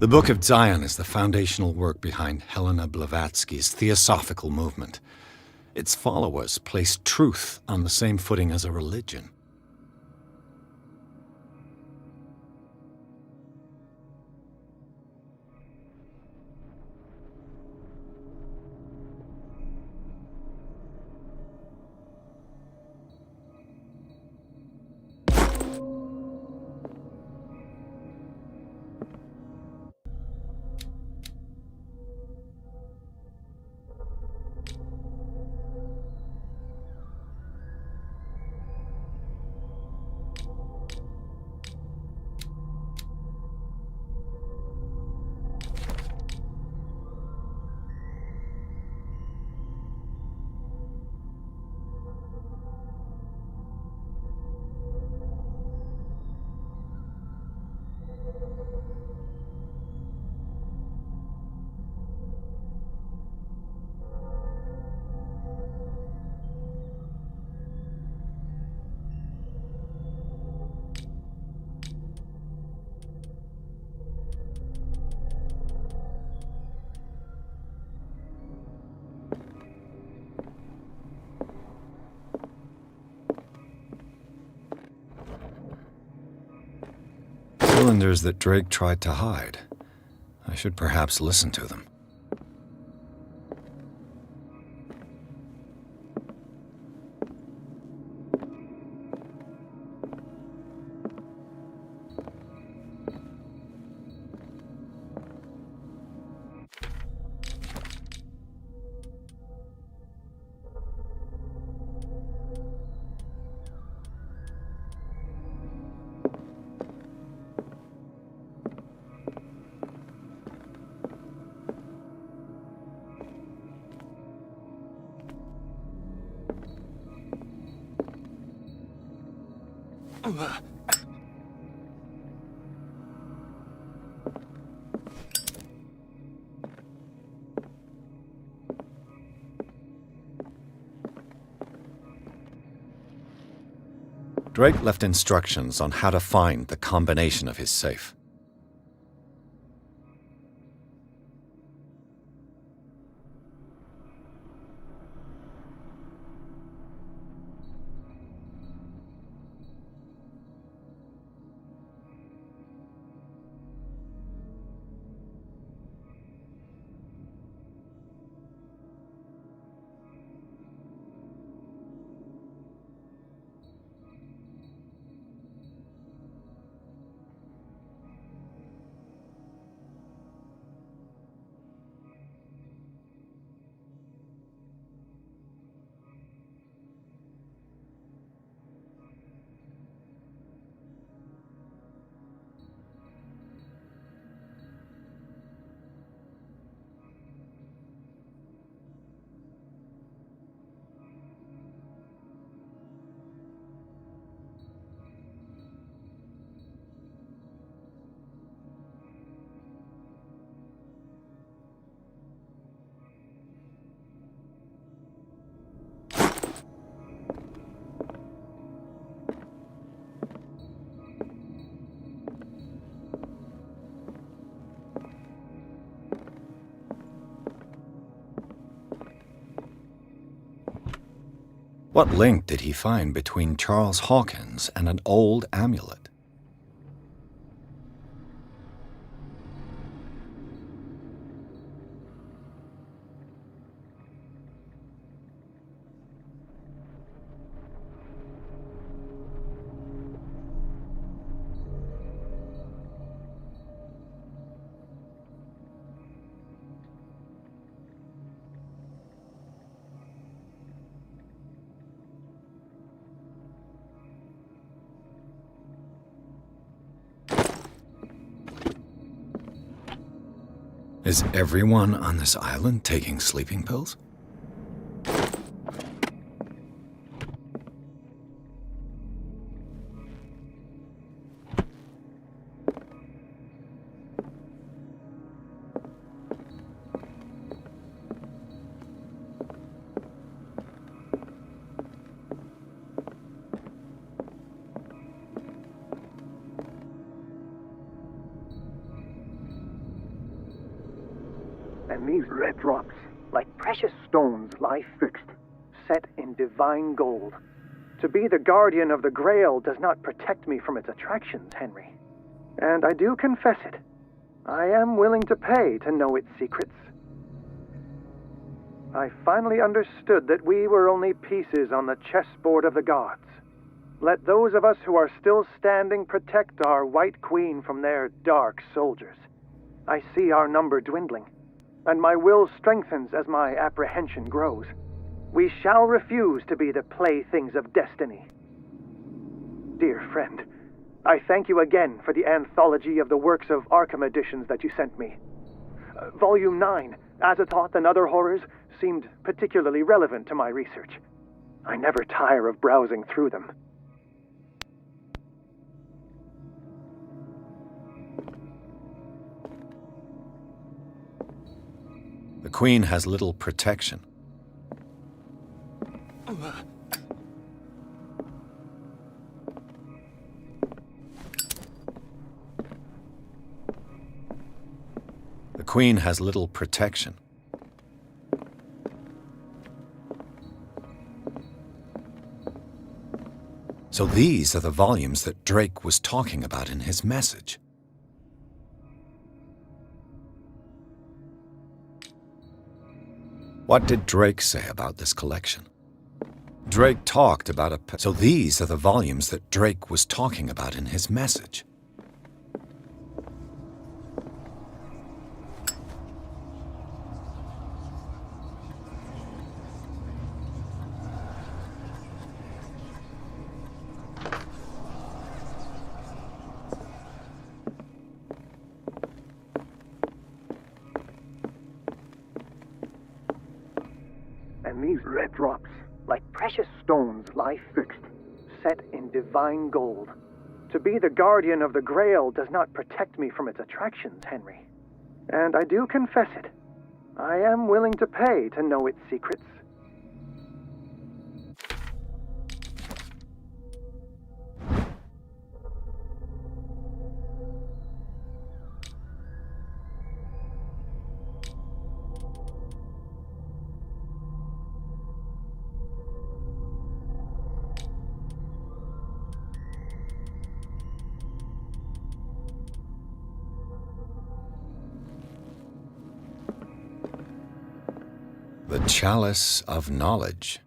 The Book of Zion is the foundational work behind Helena Blavatsky's Theosophical movement. Its followers place truth on the same footing as a religion. Cylinders that Drake tried to hide. I should perhaps listen to them. Drake left instructions on how to find the combination of his safe. What link did he find between Charles Hawkins and an old amulet? Is everyone on this island taking sleeping pills? And these red drops, like precious stones, lie fixed, set in divine gold. To be the guardian of the Grail does not protect me from its attractions, Henry. And I do confess it. I am willing to pay to know its secrets. I finally understood that we were only pieces on the chessboard of the gods. Let those of us who are still standing protect our White Queen from their dark soldiers. I see our number dwindling, and my will strengthens as my apprehension grows. We shall refuse to be the playthings of destiny. Dear friend, I thank you again for the anthology of the works of Arkham editions that you sent me. Volume 9, Azathoth and Other Horrors, seemed particularly relevant to my research. I never tire of browsing through them. The Queen has little protection. The Queen has little protection. So these are the volumes that Drake was talking about in his message. What did Drake say about this collection? Drake talked about so these are the volumes that Drake was talking about in his message. And these red drops, like precious stones, lie fixed, set in divine gold. To be the guardian of the Grail does not protect me from its attractions, Henry. And I do confess it. I am willing to pay to know its secrets. chalice of knowledge.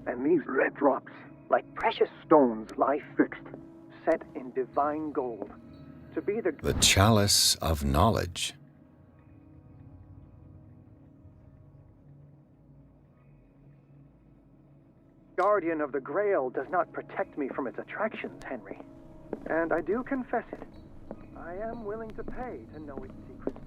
And these red drops, like precious stones, lie fixed, set in divine gold, to be The chalice of knowledge. guardian of the Grail does not protect me from its attractions, Henry. And I do confess it. I am willing to pay to know its secrets.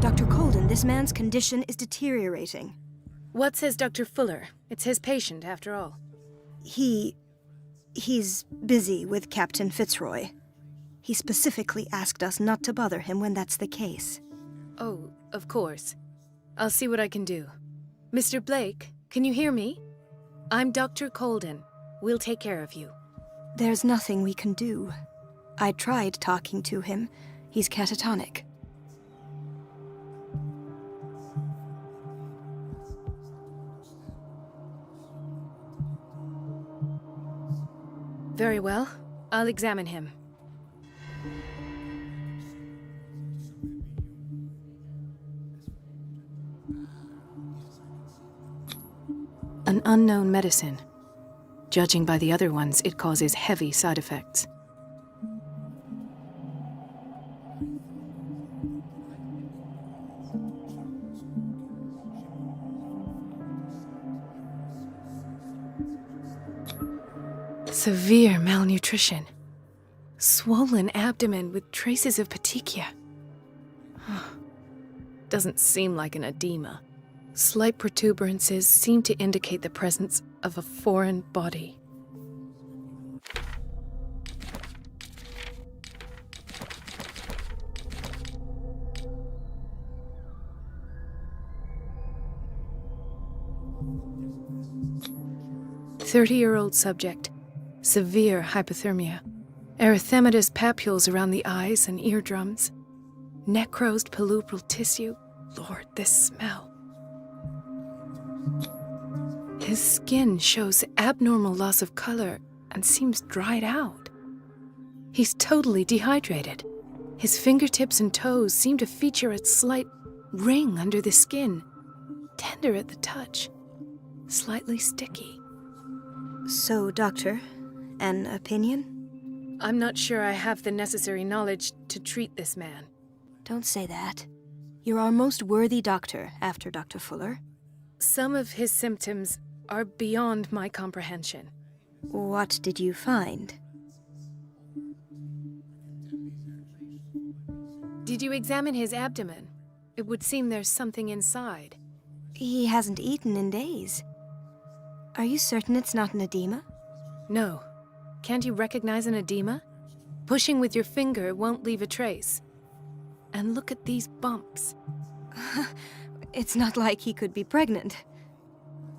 Dr. Colden, this man's condition is deteriorating. What says Dr. Fuller? It's his patient, after all. He's busy with Captain Fitzroy. He specifically asked us not to bother him when that's the case. Oh, of course. I'll see what I can do. Mr. Blake, can you hear me? I'm Dr. Colden. We'll take care of you. There's nothing we can do. I tried talking to him. He's catatonic. Very well. I'll examine him. An unknown medicine. Judging by the other ones, it causes heavy side effects. Severe malnutrition. Swollen abdomen with traces of petechia. Doesn't seem like an edema. Slight protuberances seem to indicate the presence of a foreign body. "30-year-old subject. Severe hypothermia. Erythematous papules around the eyes and eardrums. Necrosed palpebral tissue. Lord, this smell. His skin shows abnormal loss of color and seems dried out. He's totally dehydrated. His fingertips and toes seem to feature a slight ring under the skin, tender at the touch, slightly sticky. So, Doctor, an opinion? I'm not sure I have the necessary knowledge to treat this man. Don't say that. You're our most worthy doctor after Dr. Fuller. Some of his symptoms are beyond my comprehension. What did you find? Did you examine his abdomen? It would seem there's something inside. He hasn't eaten in days. Are you certain it's not an edema? No. Can't you recognize an edema? Pushing with your finger won't leave a trace. And look at these bumps. It's not like he could be pregnant.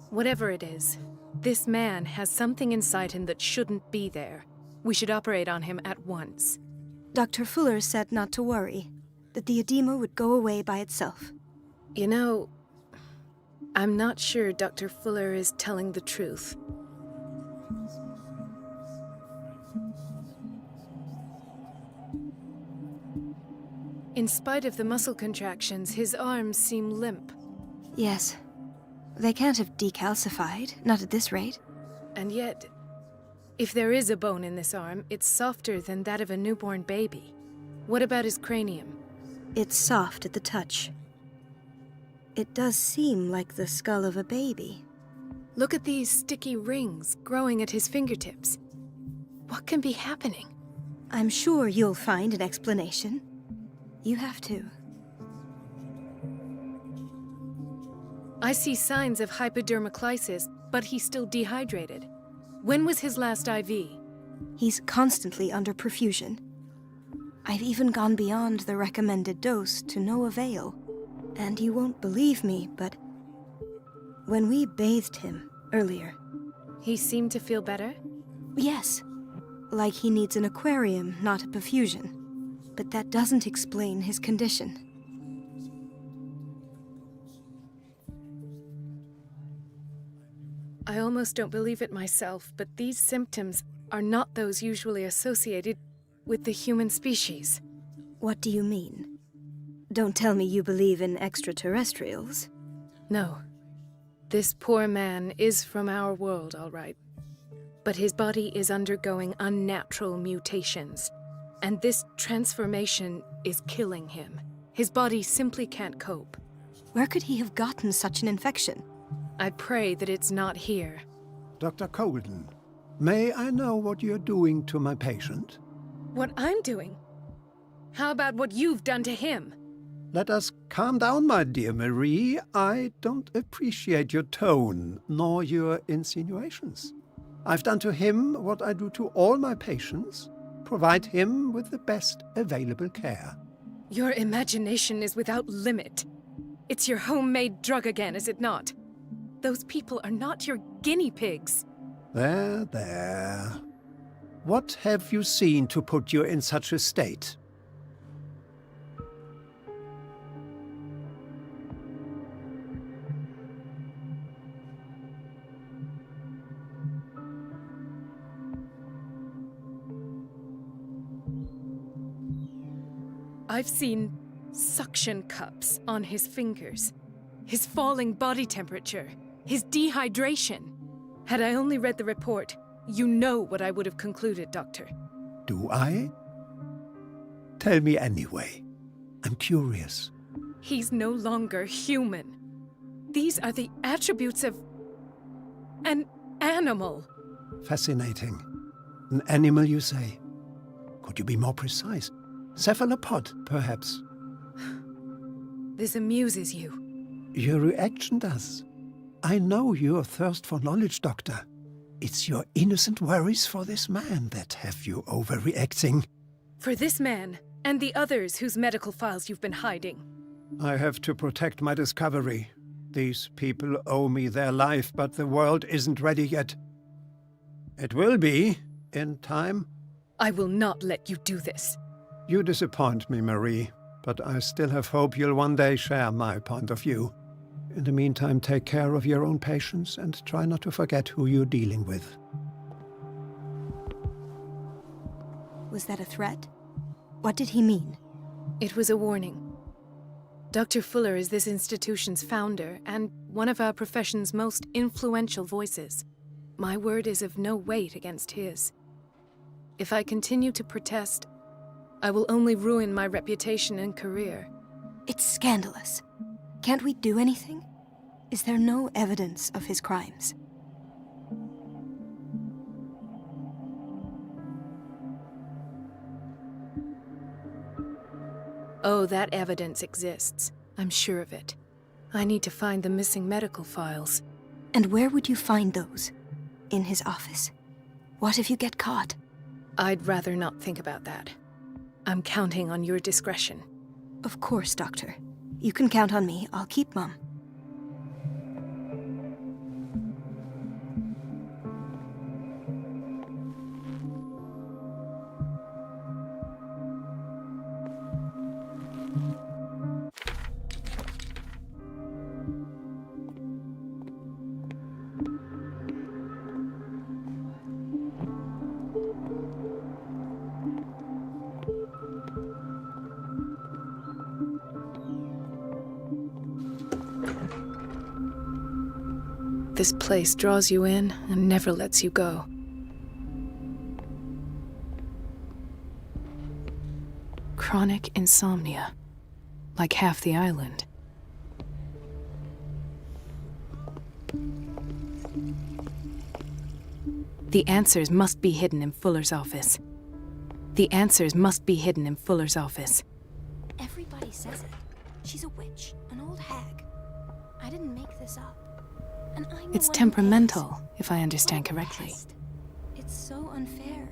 Whatever it is, this man has something inside him that shouldn't be there. We should operate on him at once. Dr. Fuller said not to worry, that the edema would go away by itself. You know, I'm not sure Dr. Fuller is telling the truth. In spite of the muscle contractions, his arms seem limp. Yes. They can't have decalcified, not at this rate. And yet, if there is a bone in this arm, it's softer than that of a newborn baby. What about his cranium? It's soft at the touch. It does seem like the skull of a baby. Look at these sticky rings growing at his fingertips. What can be happening? I'm sure you'll find an explanation. You have to. I see signs of hypodermoclysis, but he's still dehydrated. When was his last IV? He's constantly under perfusion. I've even gone beyond the recommended dose to no avail. And you won't believe me, but when we bathed him earlier... He seemed to feel better? Yes. Like he needs an aquarium, not a perfusion. But that doesn't explain his condition. I almost don't believe it myself, but these symptoms are not those usually associated with the human species. What do you mean? Don't tell me you believe in extraterrestrials. No. This poor man is from our world, all right. But his body is undergoing unnatural mutations. And this transformation is killing him. His body simply can't cope. Where could he have gotten such an infection? I pray that it's not here. Dr. Colden, may I know what you're doing to my patient? What I'm doing? How about what you've done to him? Let us calm down, my dear Marie. I don't appreciate your tone, nor your insinuations. I've done to him what I do to all my patients. Provide him with the best available care. Your imagination is without limit. It's your homemade drug again, is it not? Those people are not your guinea pigs. There, there. What have you seen to put you in such a state? I've seen suction cups on his fingers, his falling body temperature, his dehydration. Had I only read the report, you know what I would have concluded, Doctor. Do I? Tell me anyway. I'm curious. He's no longer human. These are the attributes of an animal. Fascinating. An animal, you say? Could you be more precise? Cephalopod, perhaps? This amuses you. Your reaction does. I know your thirst for knowledge, Doctor. It's your innocent worries for this man that have you overreacting. For this man, and the others whose medical files you've been hiding. I have to protect my discovery. These people owe me their life, but the world isn't ready yet. It will be, in time. I will not let you do this. You disappoint me, Marie, but I still have hope you'll one day share my point of view. In the meantime, take care of your own patients and try not to forget who you're dealing with. Was that a threat? What did he mean? It was a warning. Dr. Fuller is this institution's founder and one of our profession's most influential voices. My word is of no weight against his. If I continue to protest, I will only ruin my reputation and career. It's scandalous. Can't we do anything? Is there no evidence of his crimes? Oh, that evidence exists. I'm sure of it. I need to find the missing medical files. And where would you find those? In his office? What if you get caught? I'd rather not think about that. I'm counting on your discretion. Of course, Doctor. You can count on me. I'll keep mum. This place draws you in and never lets you go. Chronic insomnia, like half the island. The answers must be hidden in Fuller's office. The answers must be hidden in Fuller's office. Everybody says it. She's a witch, an old hag. I didn't make this up. And I'm It's temperamental, if I understand correctly. It's so unfair.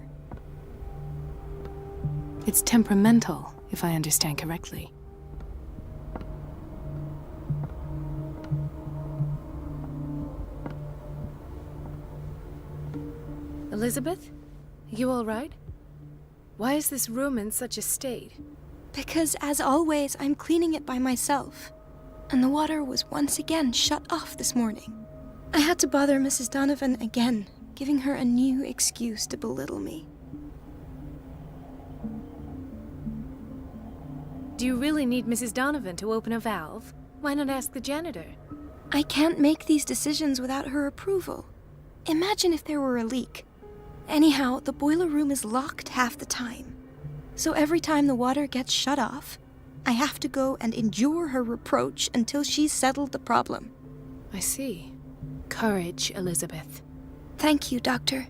It's temperamental, if I understand correctly. Elizabeth? You all right? Why is this room in such a state? Because, as always, I'm cleaning it by myself. And the water was once again shut off this morning. I had to bother Mrs. Donovan again, giving her a new excuse to belittle me. Do you really need Mrs. Donovan to open a valve? Why not ask the janitor? I can't make these decisions without her approval. Imagine if there were a leak. Anyhow, the boiler room is locked half the time. So every time the water gets shut off, I have to go and endure her reproach until she's settled the problem. I see. Courage, Elizabeth. Thank you, Doctor.